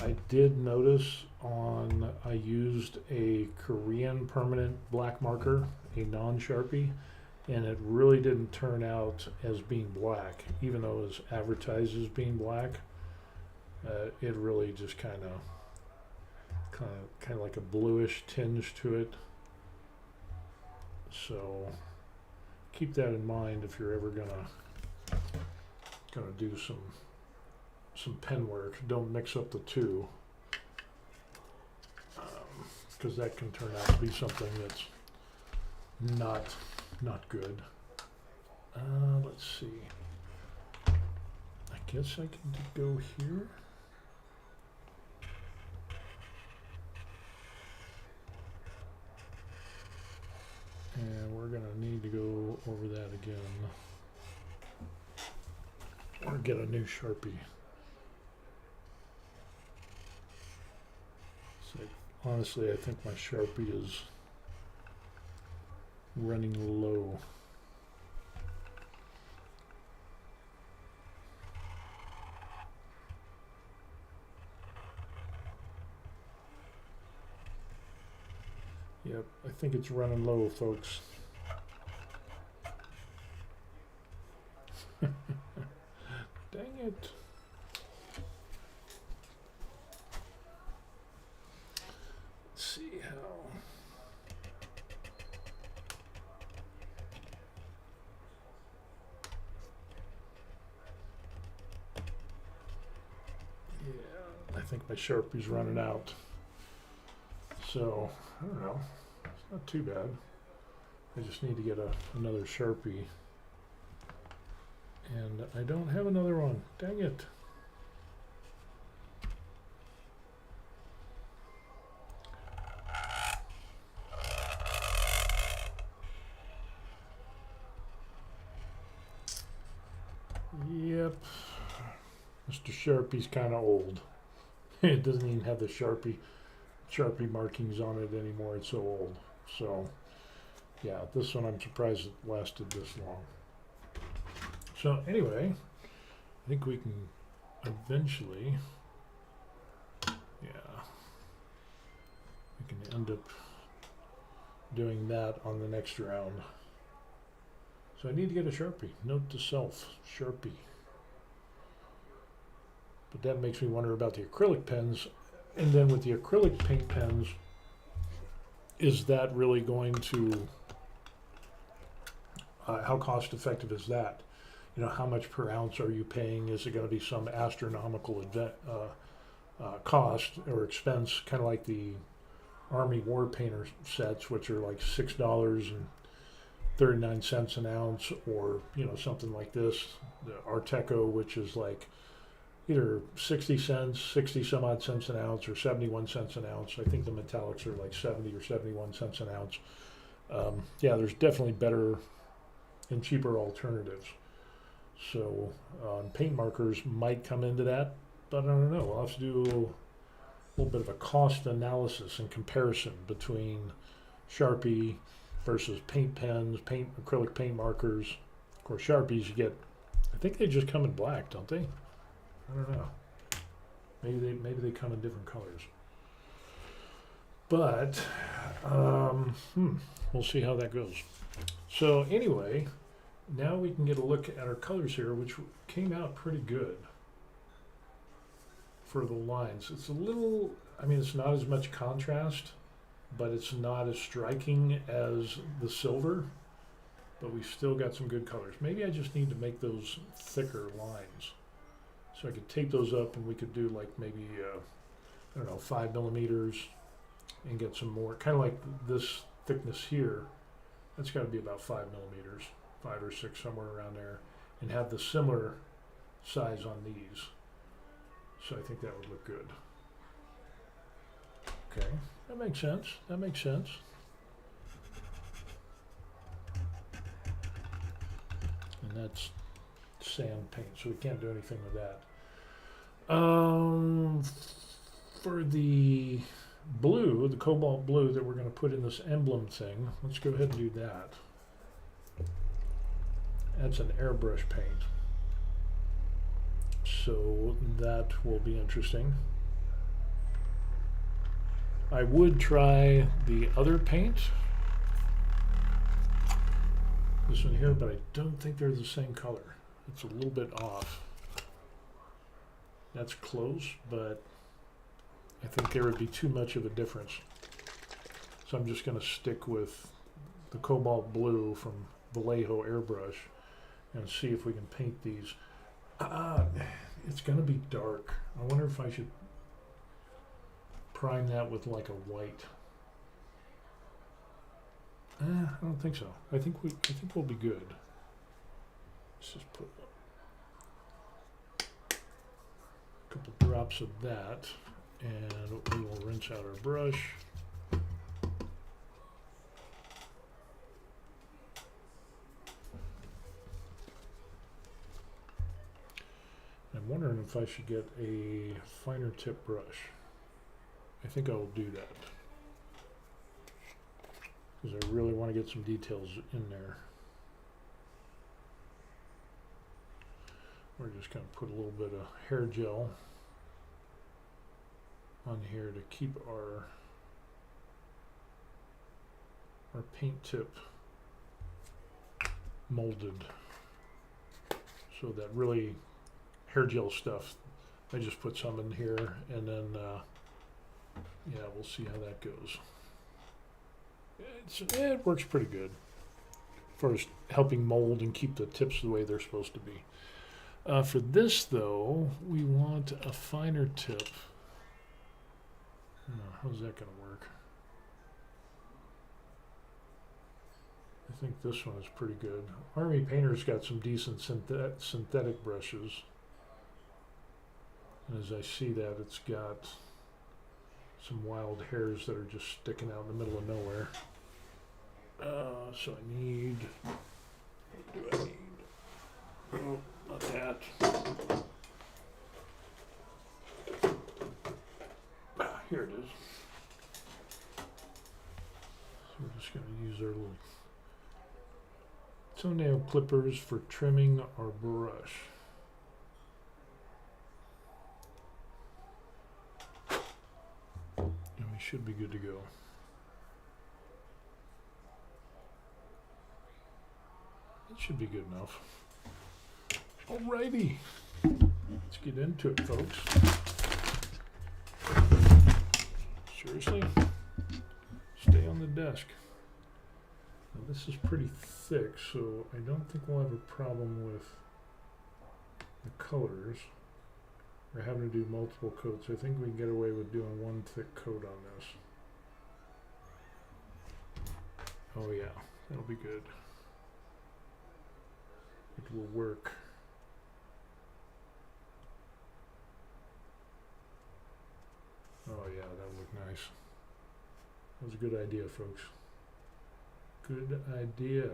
I did notice I used a Korean permanent black marker, a non-Sharpie, and it really didn't turn out as being black, even though it was advertised as being black. It really just kind of like a bluish tinge to it. So keep that in mind if you're ever gonna do some pen work. Don't mix up the two, because that can turn out to be something that's not good. Let's see. I guess I can go here. And we're gonna need to go over that again, or get a new Sharpie. So honestly, I think my Sharpie is running low. Yep, I think it's running low, folks. Dang it. Let's see how. Yeah, I think my Sharpie's running out. So, I don't know. It's not too bad. I just need to get another Sharpie. And I don't have another one. Dang it. Yep. Mr. Sharpie's kind of old. It doesn't even have the Sharpie markings on it anymore. It's so old. So, yeah, this one I'm surprised it lasted this long. So anyway, I think we can eventually, yeah, we can end up doing that on the next round. So I need to get a Sharpie. Note to self, Sharpie. But that makes me wonder about the acrylic pens. And then with the acrylic paint pens, is that really going to, how cost effective is that? You know, how much per ounce are you paying? Is it going to be some astronomical cost or expense, kind of like the Army War Painter sets, which are like $6.39 an ounce, or, you know, something like this, the Arteco, which is like either 60 some odd cents an ounce, or 71 cents an ounce. I think the metallics are like 70 or 71 cents an ounce. Yeah, there's definitely better and cheaper alternatives. So paint markers might come into that, but I don't know. We'll have to do a little bit of a cost analysis and comparison between Sharpie versus paint pens, acrylic paint markers. Of course, Sharpies you get. I think they just come in black, don't they? I don't know. Maybe they come in different colors. But we'll see how that goes. So anyway, now we can get a look at our colors here, which came out pretty good for the lines. It's a little, I mean, it's not as much contrast, but it's not as striking as the silver, but we still got some good colors. Maybe I just need to make those thicker lines. So I could take those up and we could do like maybe, I don't know, 5 millimeters and get some more, kind of like this thickness here. That's got to be about 5 millimeters, 5 or 6, somewhere around there, and have the similar size on these. So I think that would look good. Okay, that makes sense. That makes sense. And that's sand paint, so we can't do anything with that. For the blue, the cobalt blue that we're going to put in this emblem thing, let's go ahead and do that. That's an airbrush paint. So that will be interesting. I would try the other paint, this one here, but I don't think they're the same color. It's a little bit off. That's close, but I think there would be too much of a difference. So I'm just going to stick with the cobalt blue from Vallejo airbrush and see if we can paint these. It's going to be dark. I wonder if I should prime that with like a white. I don't think so. I think we'll be good. Let's just put a couple drops of that, and we will rinse out our brush. I'm wondering if I should get a finer tip brush. I think I will do that because I really want to get some details in there. We're just going to put a little bit of hair gel on here to keep our paint tip molded. So that really hair gel stuff, I just put some in here, and then yeah, we'll see how that goes. It works pretty good for helping mold and keep the tips the way they're supposed to be. For this though, we want a finer tip. How's that going to work? I think this one is pretty good. Army Painter's got some decent synthetic brushes. And as I see that, it's got some wild hairs that are just sticking out in the middle of nowhere. So I need, what do I need? Oh, not that. Here it is. So we're just going to use our little toenail clippers for trimming our brush. And we should be good to go. That should be good enough. Alrighty, let's get into it, folks. Seriously? Stay on the desk. Now this is pretty thick, so I don't think we'll have a problem with the colors. We're having to do multiple coats. I think we can get away with doing one thick coat on this. Oh yeah, that'll be good. It will work. Oh yeah, that'll look nice. That was a good idea, folks. Good idea.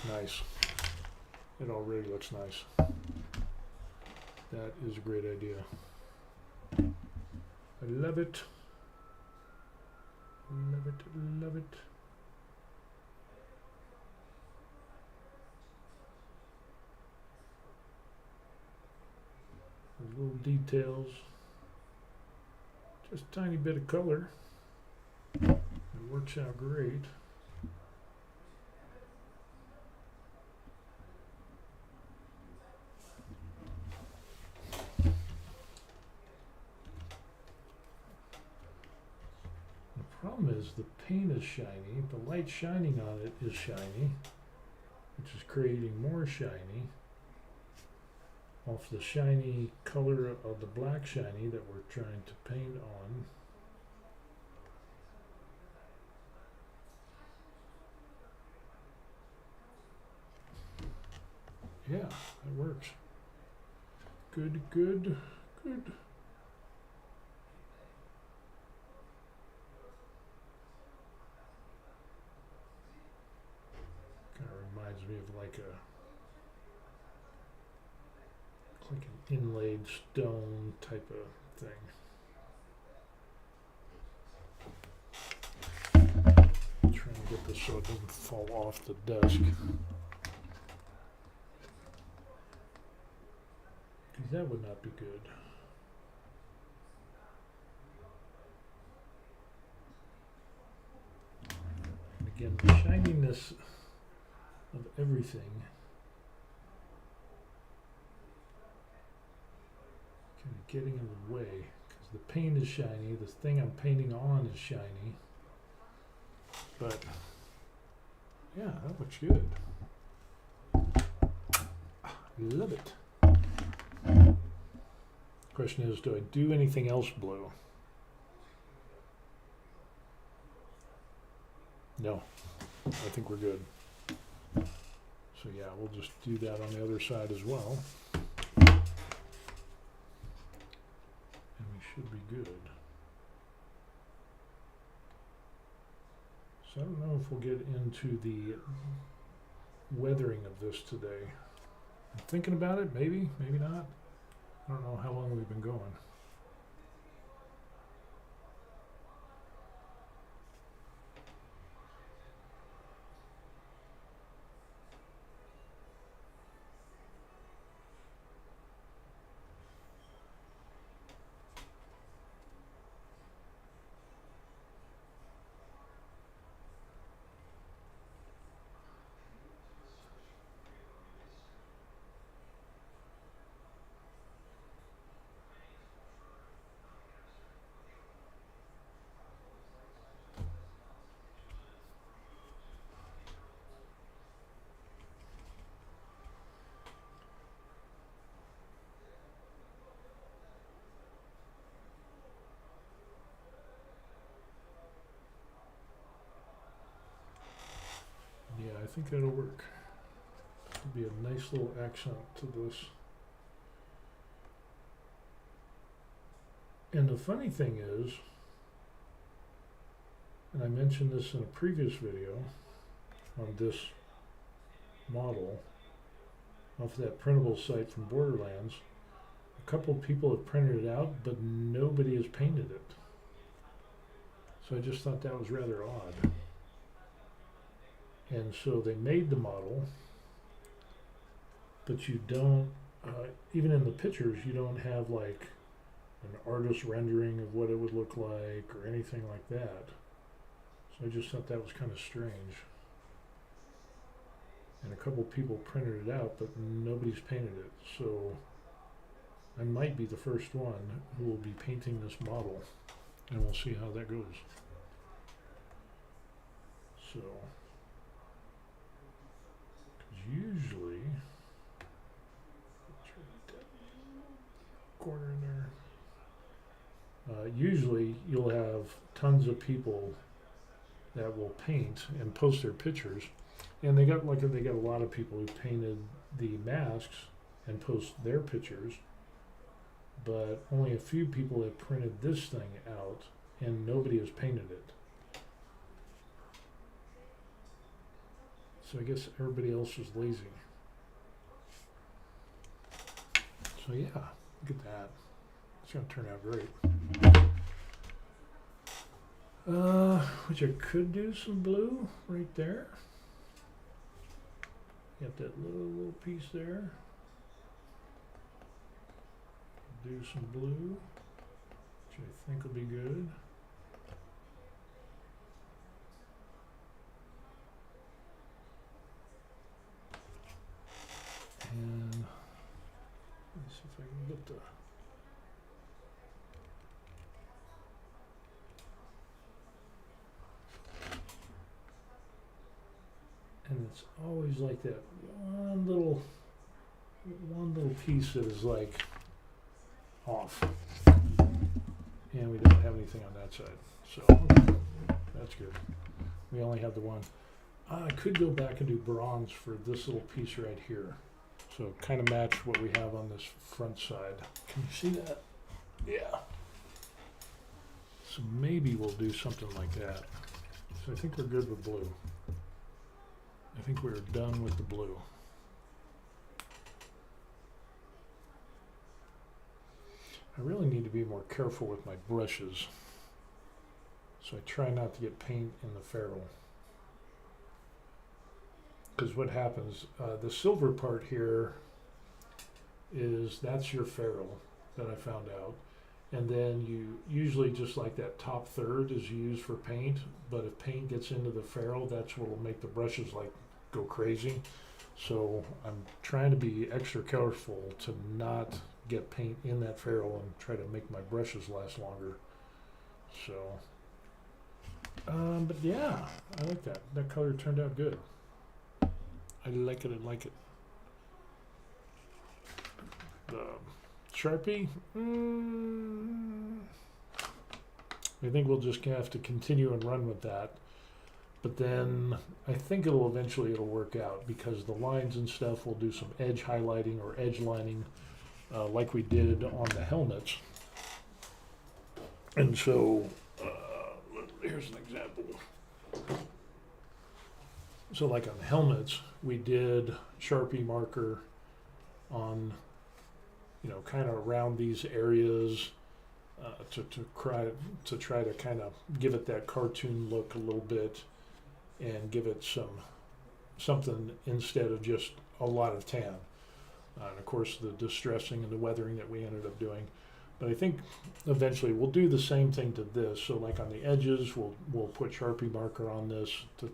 nice. It already looks nice. That is a great idea. I love it. Love it, love it. Those little details. Just a tiny bit of color. It works out great. The problem is the paint is shiny, the light shining on it is shiny, which is creating more shiny off the shiny color of the black shiny that we're trying to paint on. Yeah, that works. Good, good, good. Kind of reminds me of like an inlaid stone type of thing. I'm trying to get this so it doesn't fall off the desk. Because that would not be good. And again, the shininess of everything kind of getting in the way, because the paint is shiny, the thing I'm painting on is shiny, but yeah, that looks good. Love it. Question is, do I do anything else blue? No, I think we're good. So yeah, we'll just do that on the other side as well. And we should be good. So I don't know if we'll get into the weathering of this today. I'm thinking about it, maybe, maybe not. I don't know how long we've been going. Yeah, I think that'll work. It'll be a nice little accent to this. And the funny thing is, and I mentioned this in a previous video on this model off that printable site from Borderlands, a couple of people have printed it out, but nobody has painted it. So I just thought that was rather odd. And so they made the model, but you don't, even in the pictures, you don't have like an artist rendering of what it would look like or anything like that. So I just thought that was kind of strange. And a couple people printed it out, but nobody's painted it. So I might be the first one who will be painting this model, and we'll see how that goes. So usually, corner in there. Usually, you'll have tons of people that will paint and post their pictures, and they got a lot of people who painted the masks and post their pictures, but only a few people have printed this thing out, and nobody has painted it. So I guess everybody else was lazy. So yeah, look at that. It's gonna turn out great. Which I could do some blue right there. Got that little piece there. Do some blue, which I think will be good. And let's see if I can get the and it's always like that one little piece that is like off, and we don't have anything on that side, so that's good. We only have the one. I could go back and do bronze for this little piece right here, so kind of match what we have on this front side. Can you see that? Yeah. So maybe we'll do something like that. So I think we're good with blue. I think we're done with the blue. I really need to be more careful with my brushes, so I try not to get paint in the ferrule. Because what happens, the silver part here that's your ferrule that I found out. And then you usually just like that top third is used for paint, but if paint gets into the ferrule, that's what will make the brushes like go crazy. So I'm trying to be extra careful to not get paint in that ferrule and try to make my brushes last longer. So, but yeah, I like that. That color turned out good. I like it, I like it. The Sharpie, I think we'll just have to continue and run with that. But then I think it'll work out, because the lines and stuff will do some edge highlighting or edge lining like we did on the helmets. And so here's an example. So like on the helmets, we did Sharpie marker on, kind of around these areas to try to kind of give it that cartoon look a little bit and give it something instead of just a lot of tan. And of course the distressing and the weathering that we ended up doing. But I think eventually we'll do the same thing to this. So like on the edges, we'll put Sharpie marker on this to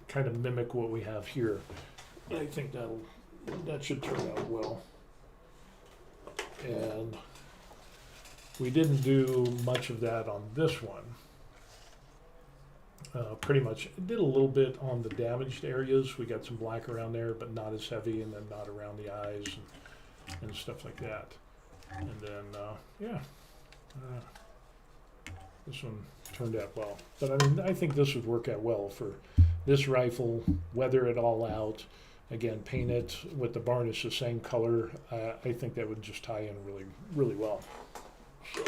kind of mimic what we have here. I think that should turn out well. And we didn't do much of that on this one. Pretty much did a little bit on the damaged areas. We got some black around there, but not as heavy, and then not around the eyes and stuff like that. And then, this one turned out well. But I mean, I think this would work out well for this rifle, weather it all out. Again, paint it with the varnish the same color. I think that would just tie in really, really well. So,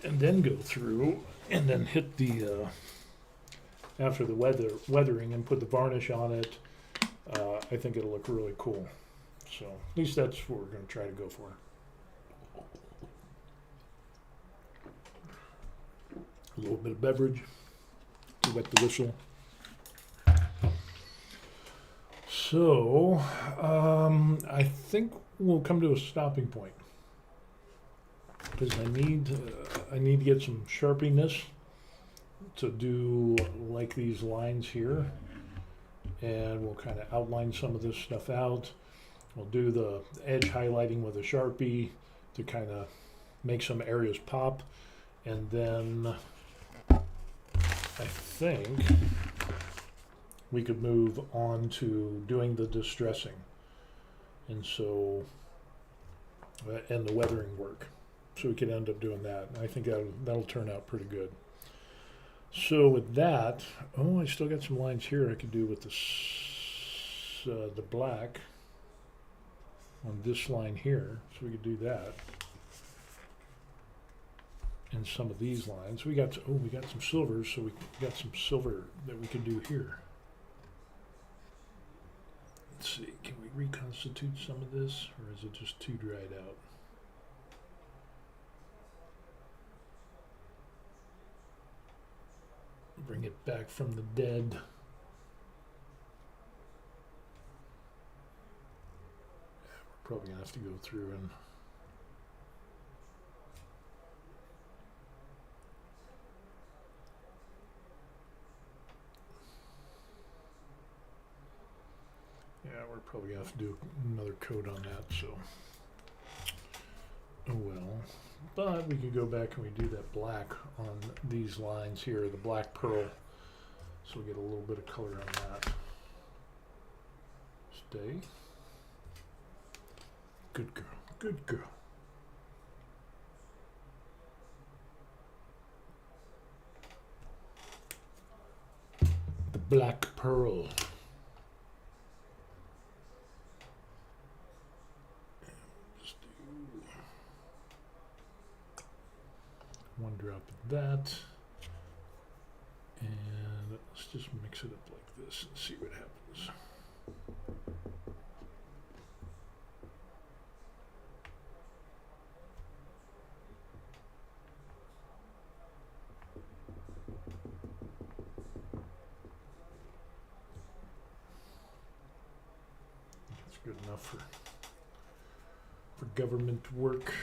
and then go through and then hit the, after the weathering and put the varnish on it. I think it'll look really cool. So at least that's what we're going to try to go for. A little bit of beverage to wet the whistle. So I think we'll come to a stopping point, because I need to get some sharpiness to do like these lines here, and we'll kind of outline some of this stuff out. We'll do the edge highlighting with a Sharpie to kind of make some areas pop, and then I think we could move on to doing the distressing, and so and the weathering work. So we could end up doing that. I think that'll turn out pretty good. So with that, I still got some lines here I could do with the black on this line here. So we could do that. And some of these lines. We got some silvers, so we got some silver that we could do here. Let's see, can we reconstitute some of this, or is it just too dried out? Bring it back from the dead. We're probably gonna have to go through and we're probably gonna have to do another coat on that, so oh well. But we could go back and we do that black on these lines here, the black pearl, so we get a little bit of color on that. Stay. Good girl, good girl. The black pearl. One drop of that, and let's just mix it up like this and see what happens. That's good enough for government work.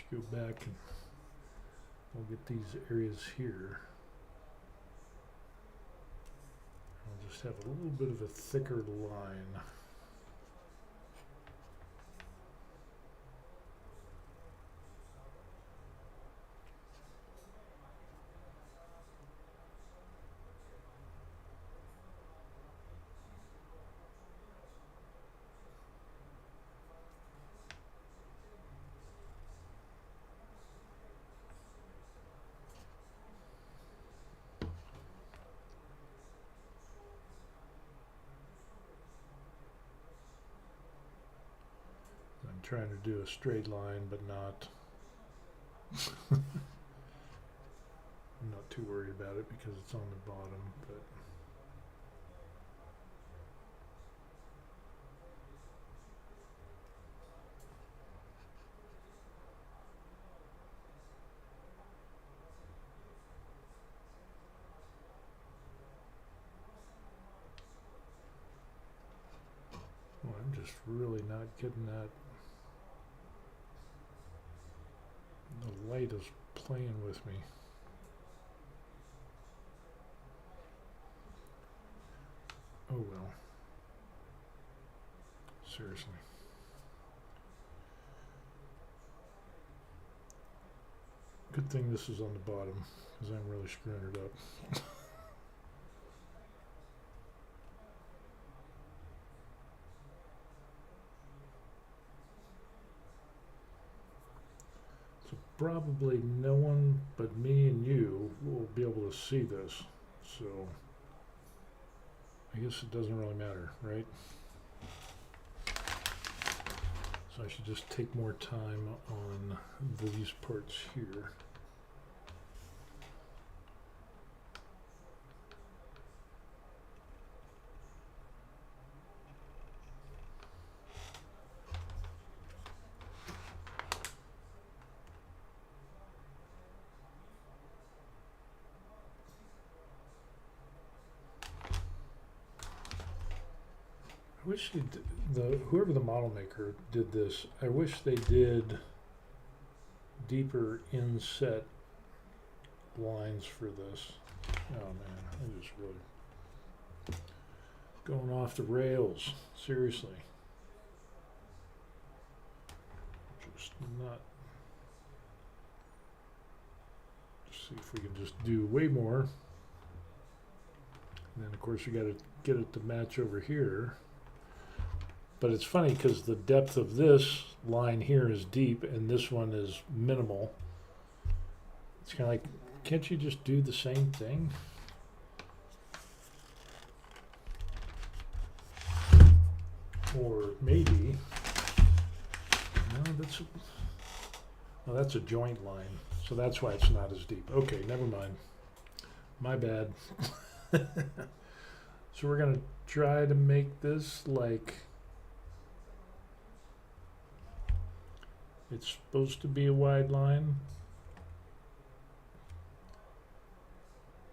Go back and we'll get these areas here. I'll just have a little bit of a thicker line. Trying to do a straight line, but not. I'm not too worried about it because it's on the bottom, but well, I'm just really not getting that. The light is playing with me. Oh well. Seriously. Good thing this is on the bottom, because I'm really screwing it up. Probably no one but me and you will be able to see this, so I guess it doesn't really matter, right? So I should just take more time on these parts here. I wish whoever the model maker did this, I wish they did deeper inset lines for this. Oh man, I just really going off the rails, seriously. Just not. See if we can just do way more. And then of course you got to get it to match over here. But it's funny because the depth of this line here is deep and this one is minimal. It's kind of like, can't you just do the same thing? Or maybe, no, that's a joint line. So that's why it's not as deep. Okay, never mind. My bad. So we're gonna try to make this like it's supposed to be a wide line.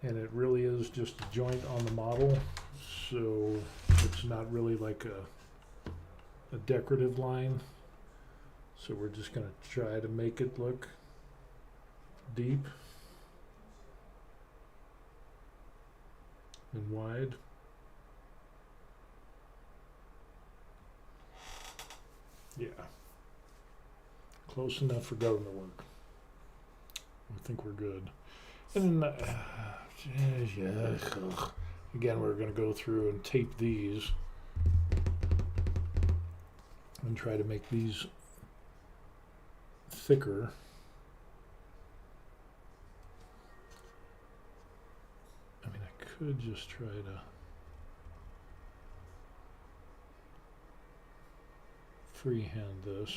And it really is just a joint on the model. So it's not really like a decorative line. So we're just gonna try to make it look deep and wide. Yeah. Close enough for government work. I think we're good. And again, we're going to go through and tape these and try to make these thicker. I mean, I could just try to freehand this.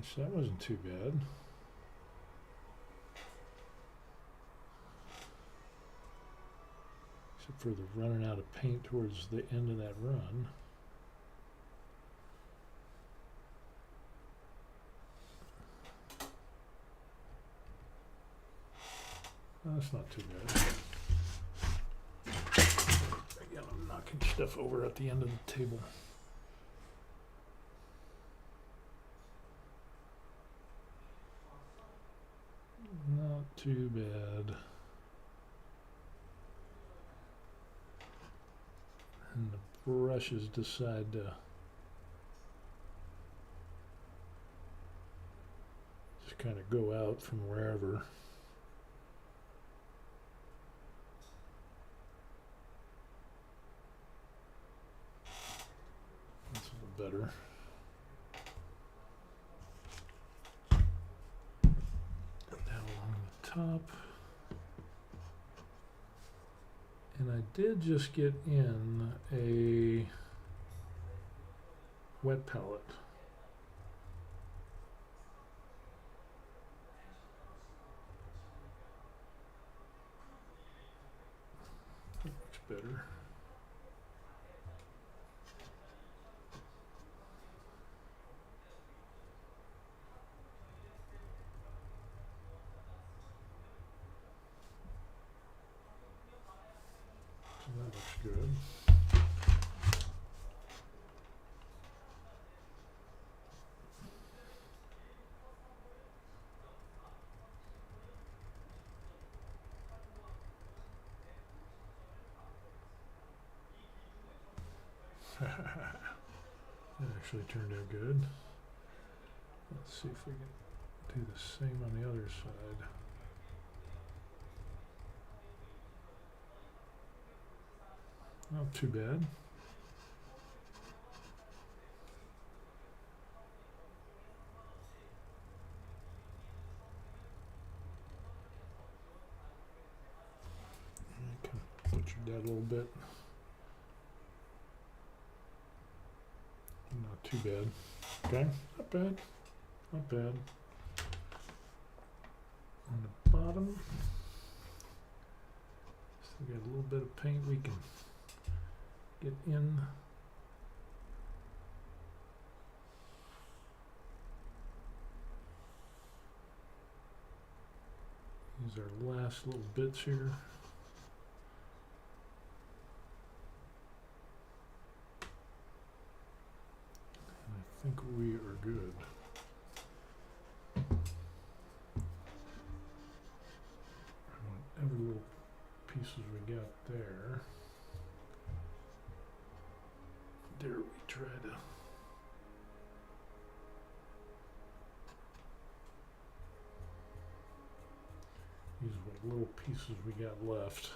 So that wasn't too bad. Except for the running out of paint towards the end of that run. That's not too bad. Again, I'm knocking stuff over at the end of the table. Not too bad. And the brushes decide to just kind of go out from wherever. That's a little better. Top, and I did just get in a wet palette. That looks better. That looks good. That actually turned out good. Let's see if we can do the same on the other side. Not too bad. I can butcher that a little bit. Not too bad. Okay, not bad. Not bad. On the bottom, still got a little bit of paint we can get in. These are last little bits here. And I think we are good. I want every little pieces we got there. There we try to use what little pieces we got left.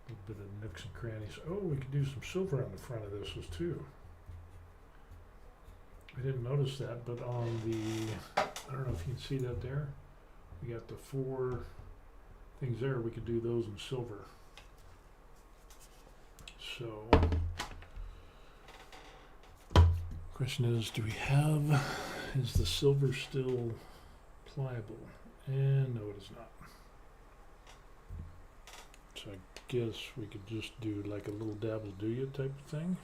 A little bit of nooks and crannies. Oh, we could do some silver on the front of this too. I didn't notice that, but on the, I don't know if you can see that there. We got the 4 things there. We could do those in silver. So, question is, do we have, is the silver still pliable? And no, it is not. So I guess we could just do like a little dab will do you type of thing.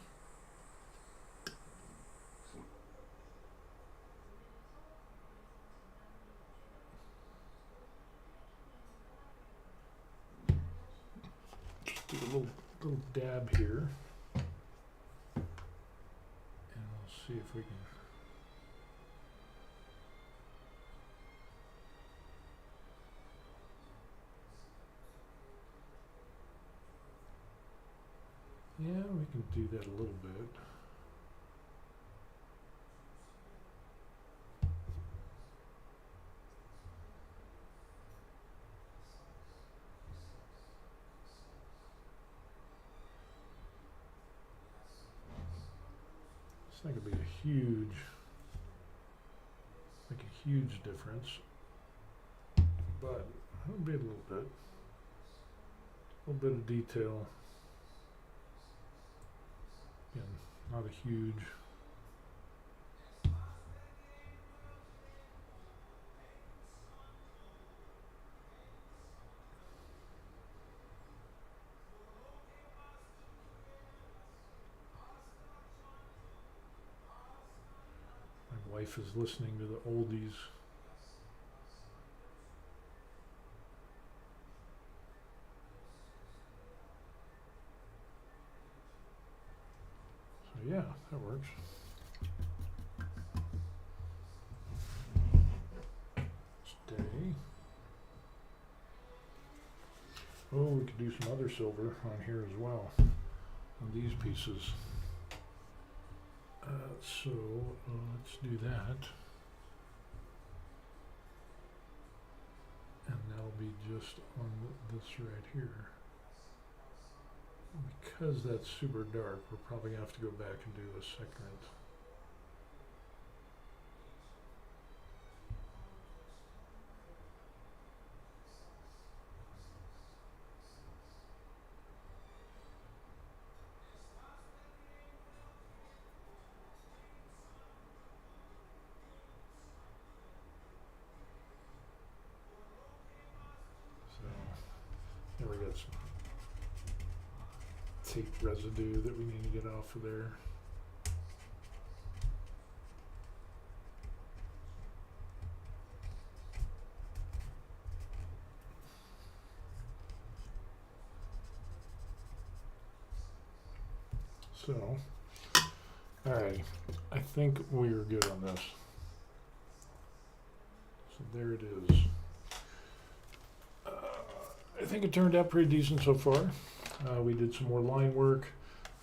Just do a little dab here. And we'll see if we can. Yeah, we can do that a little bit. It's not gonna be a huge, make a huge difference, but it'll be a little bit of detail. Again, not a huge. My wife is listening to the oldies. So yeah, that works. Stay. Oh, we could do some other silver on here as well, on these pieces. So let's do that. And that'll be just on this right here. Because that's super dark, we're probably going to have to go back and do a second. So, there we got some tape residue that we need to get off of there. So, alright, I think we're good on this. So there it is. I think it turned out pretty decent so far. We did some more line work.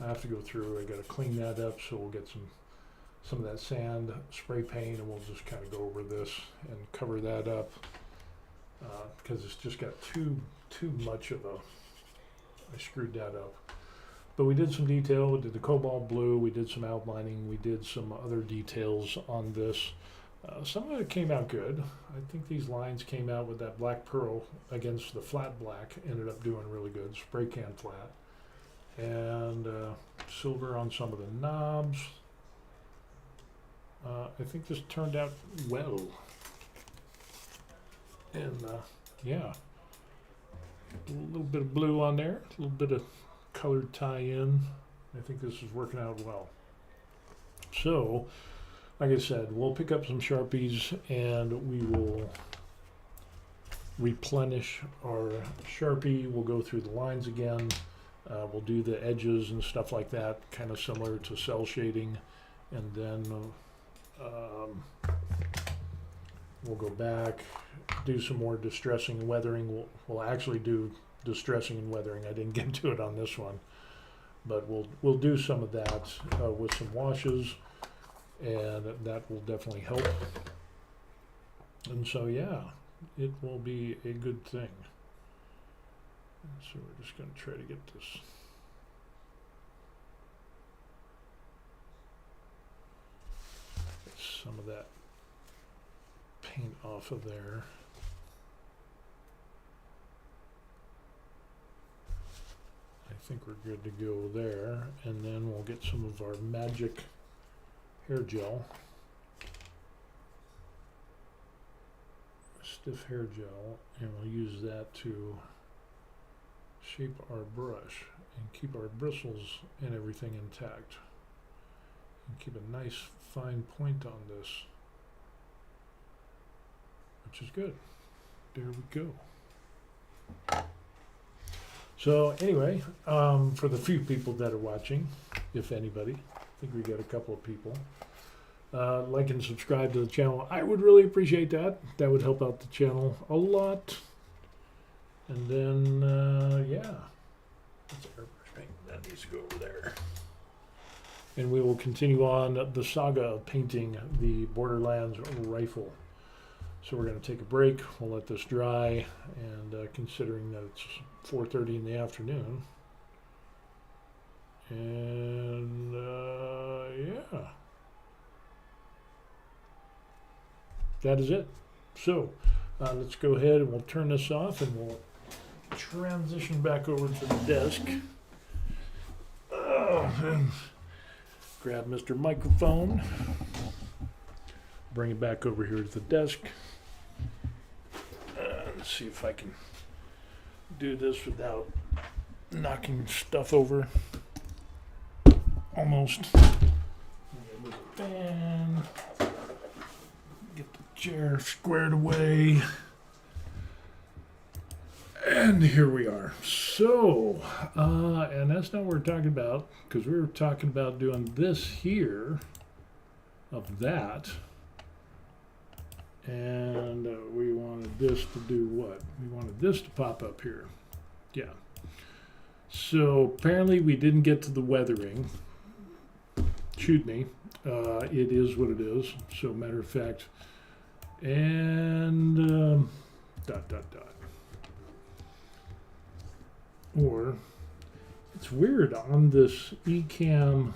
I have to go through, I gotta clean that up, so we'll get some of that sand, spray paint, and we'll just kind of go over this and cover that up, because it's just got too much of a, I screwed that up. But we did some detail, we did the cobalt blue, we did some outlining, we did some other details on this. Some of it came out good. I think these lines came out with that black pearl against the flat black, ended up doing really good, spray can flat. And silver on some of the knobs. I think this turned out well. And yeah, a little bit of blue on there, a little bit of colored tie-in. I think this is working out well. So, like I said, we'll pick up some Sharpies and we will replenish our Sharpie. We'll go through the lines again. We'll do the edges and stuff like that, kind of similar to cell shading. And then we'll go back, do some more distressing and weathering. We'll actually do distressing and weathering. I didn't get to it on this one, but we'll do some of that with some washes, and that will definitely help. And so yeah, it will be a good thing. So we're just going to try to get this. Get some of that paint off of there. I think we're good to go there, and then we'll get some of our magic hair gel, stiff hair gel, and we'll use that to shape our brush and keep our bristles and everything intact. And keep a nice fine point on this, which is good. There we go. So anyway, for the few people that are watching, if anybody, I think we got a couple of people, like and subscribe to the channel. I would really appreciate that. That would help out the channel a lot. And then, yeah, that's airbrush paint. That needs to go over there. And we will continue on the saga of painting the Borderlands Rifle. So we're going to take a break. We'll let this dry. And considering that it's 4:30 in the afternoon. And, yeah. That is it. So let's go ahead and we'll turn this off and we'll transition back over to the desk. And grab Mr. Microphone. Bring it back over here to the desk. Let's see if I can do this without knocking stuff over. Almost. Move the fan. Get the chair squared away. And here we are. So, and that's not what we're talking about, because we were talking about doing this here of that. And we wanted this to do what? We wanted this to pop up here. Yeah. So apparently we didn't get to the weathering. Shoot me. It is what it is. So matter of fact. And dot, dot, dot. Or it's weird on this Ecamm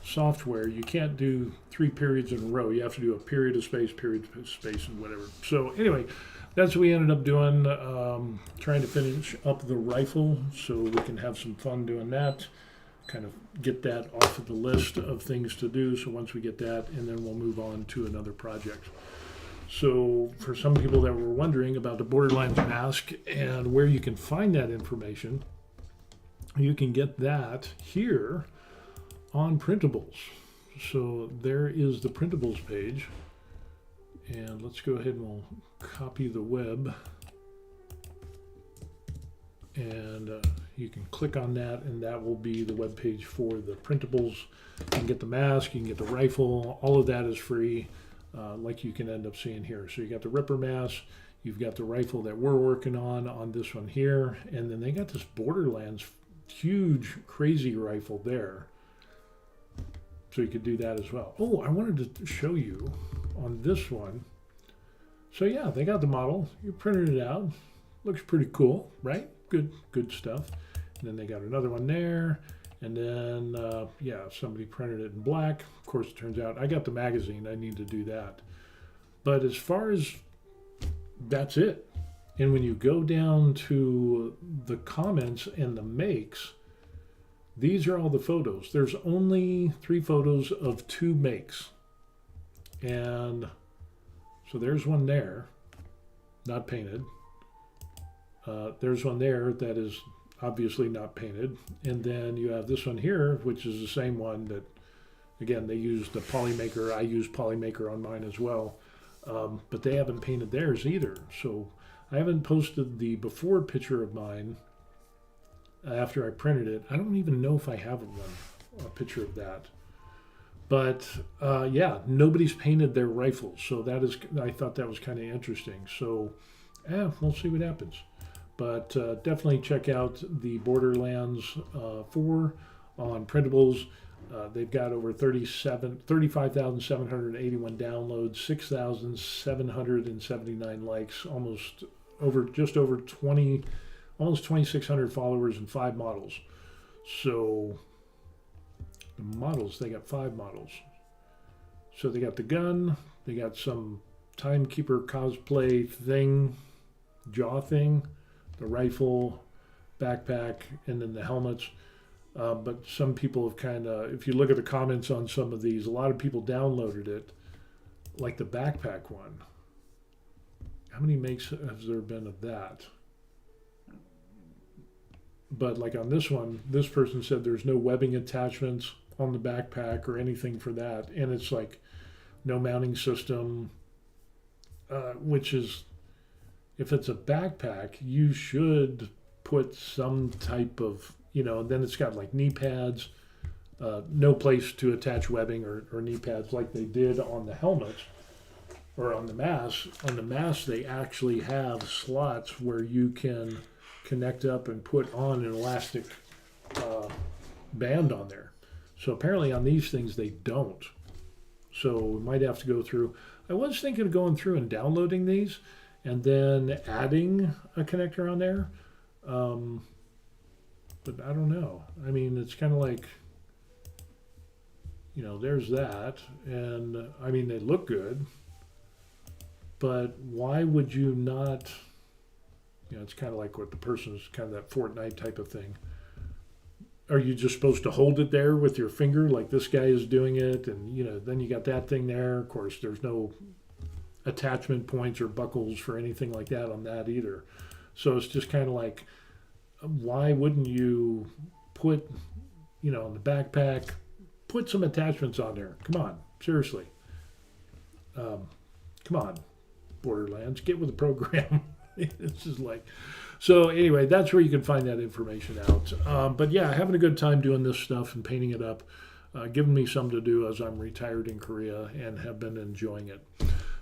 software, you can't do 3 periods in a row. You have to do a period of space, and whatever. So anyway, that's what we ended up doing, trying to finish up the rifle so we can have some fun doing that, kind of get that off of the list of things to do. So once we get that, and then we'll move on to another project. So for some people that were wondering about the Borderlands mask and where you can find that information, you can get that here on printables. So there is the printables page, and let's go ahead and we'll copy the web, and you can click on that, and that will be the web page for the printables. You can get the mask, you can get the rifle, all of that is free, like you can end up seeing here. So you got the Ripper mask, you've got the rifle that we're working on this one here, and then they got this Borderlands huge crazy rifle there. So you could do that as well. Oh, I wanted to show you on this one. So yeah, they got the model. You printed it out. Looks pretty cool, right? Good stuff. And then they got another one there. And then, yeah, somebody printed it in black. Of course, it turns out I got the magazine. I need to do that. But as far as that's it. And when you go down to the comments and the makes, these are all the photos. There's only 3 photos of 2 makes. And so there's one there, not painted. There's one there that is obviously not painted. And then you have this one here, which is the same one that, again, they used the Polymaker. I used Polymaker on mine as well. But they haven't painted theirs either. So I haven't posted the before picture of mine after I printed it. I don't even know if I have a picture of that. But yeah, nobody's painted their rifles. So that is, I thought that was kind of interesting. So we'll see what happens. But definitely check out the Borderlands 4 on printables. They've got over 35,781 downloads, 6,779 likes, just over 20, almost 2,600 followers and 5 models. So the models, they got 5 models. So they got the gun, they got some timekeeper cosplay thing, jaw thing, the rifle, backpack, and then the helmets. But some people have kind of, if you look at the comments on some of these, a lot of people downloaded it, like the backpack one. How many makes has there been of that? But like on this one, this person said there's no webbing attachments on the backpack or anything for that. And it's like no mounting system, which is, if it's a backpack, you should put some type of, then it's got like knee pads, no place to attach webbing or knee pads like they did on the helmets or on the mask. On the mask, they actually have slots where you can connect up and put on an elastic band on there. So apparently on these things, they don't. So we might have to go through. I was thinking of going through and downloading these and then adding a connector on there. But I don't know. I mean, it's kind of like, there's that. And I mean, they look good. But why would you not, it's kind of like what the person's kind of that Fortnite type of thing. Are you just supposed to hold it there with your finger like this guy is doing it? And, then you got that thing there. Of course, there's no attachment points or buckles for anything like that on that either. So it's just kind of like, why wouldn't you put, in the backpack, put some attachments on there? Come on, seriously. Come on, Borderlands, get with the program. It's just like, so anyway, that's where you can find that information out. But yeah, having a good time doing this stuff and painting it up, giving me something to do as I'm retired in Korea and have been enjoying it.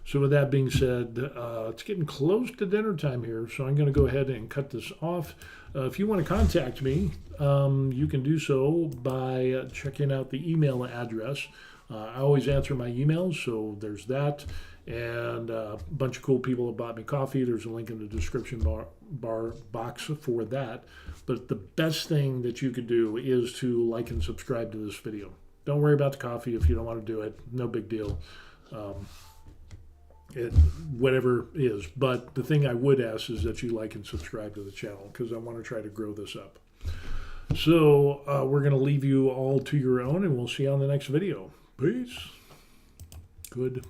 So with that being said, it's getting close to dinner time here, so I'm going to go ahead and cut this off. If you want to contact me, you can do so by checking out the email address. I always answer my emails, so there's that. And a bunch of cool people have bought me coffee. There's a link in the description bar box for that. But the best thing that you could do is to like and subscribe to this video. Don't worry about the coffee if you don't want to do it. No big deal. Whatever is. But the thing I would ask is that you like and subscribe to the channel because I want to try to grow this up. So we're going to leave you all to your own, and we'll see you on the next video. Peace. Good.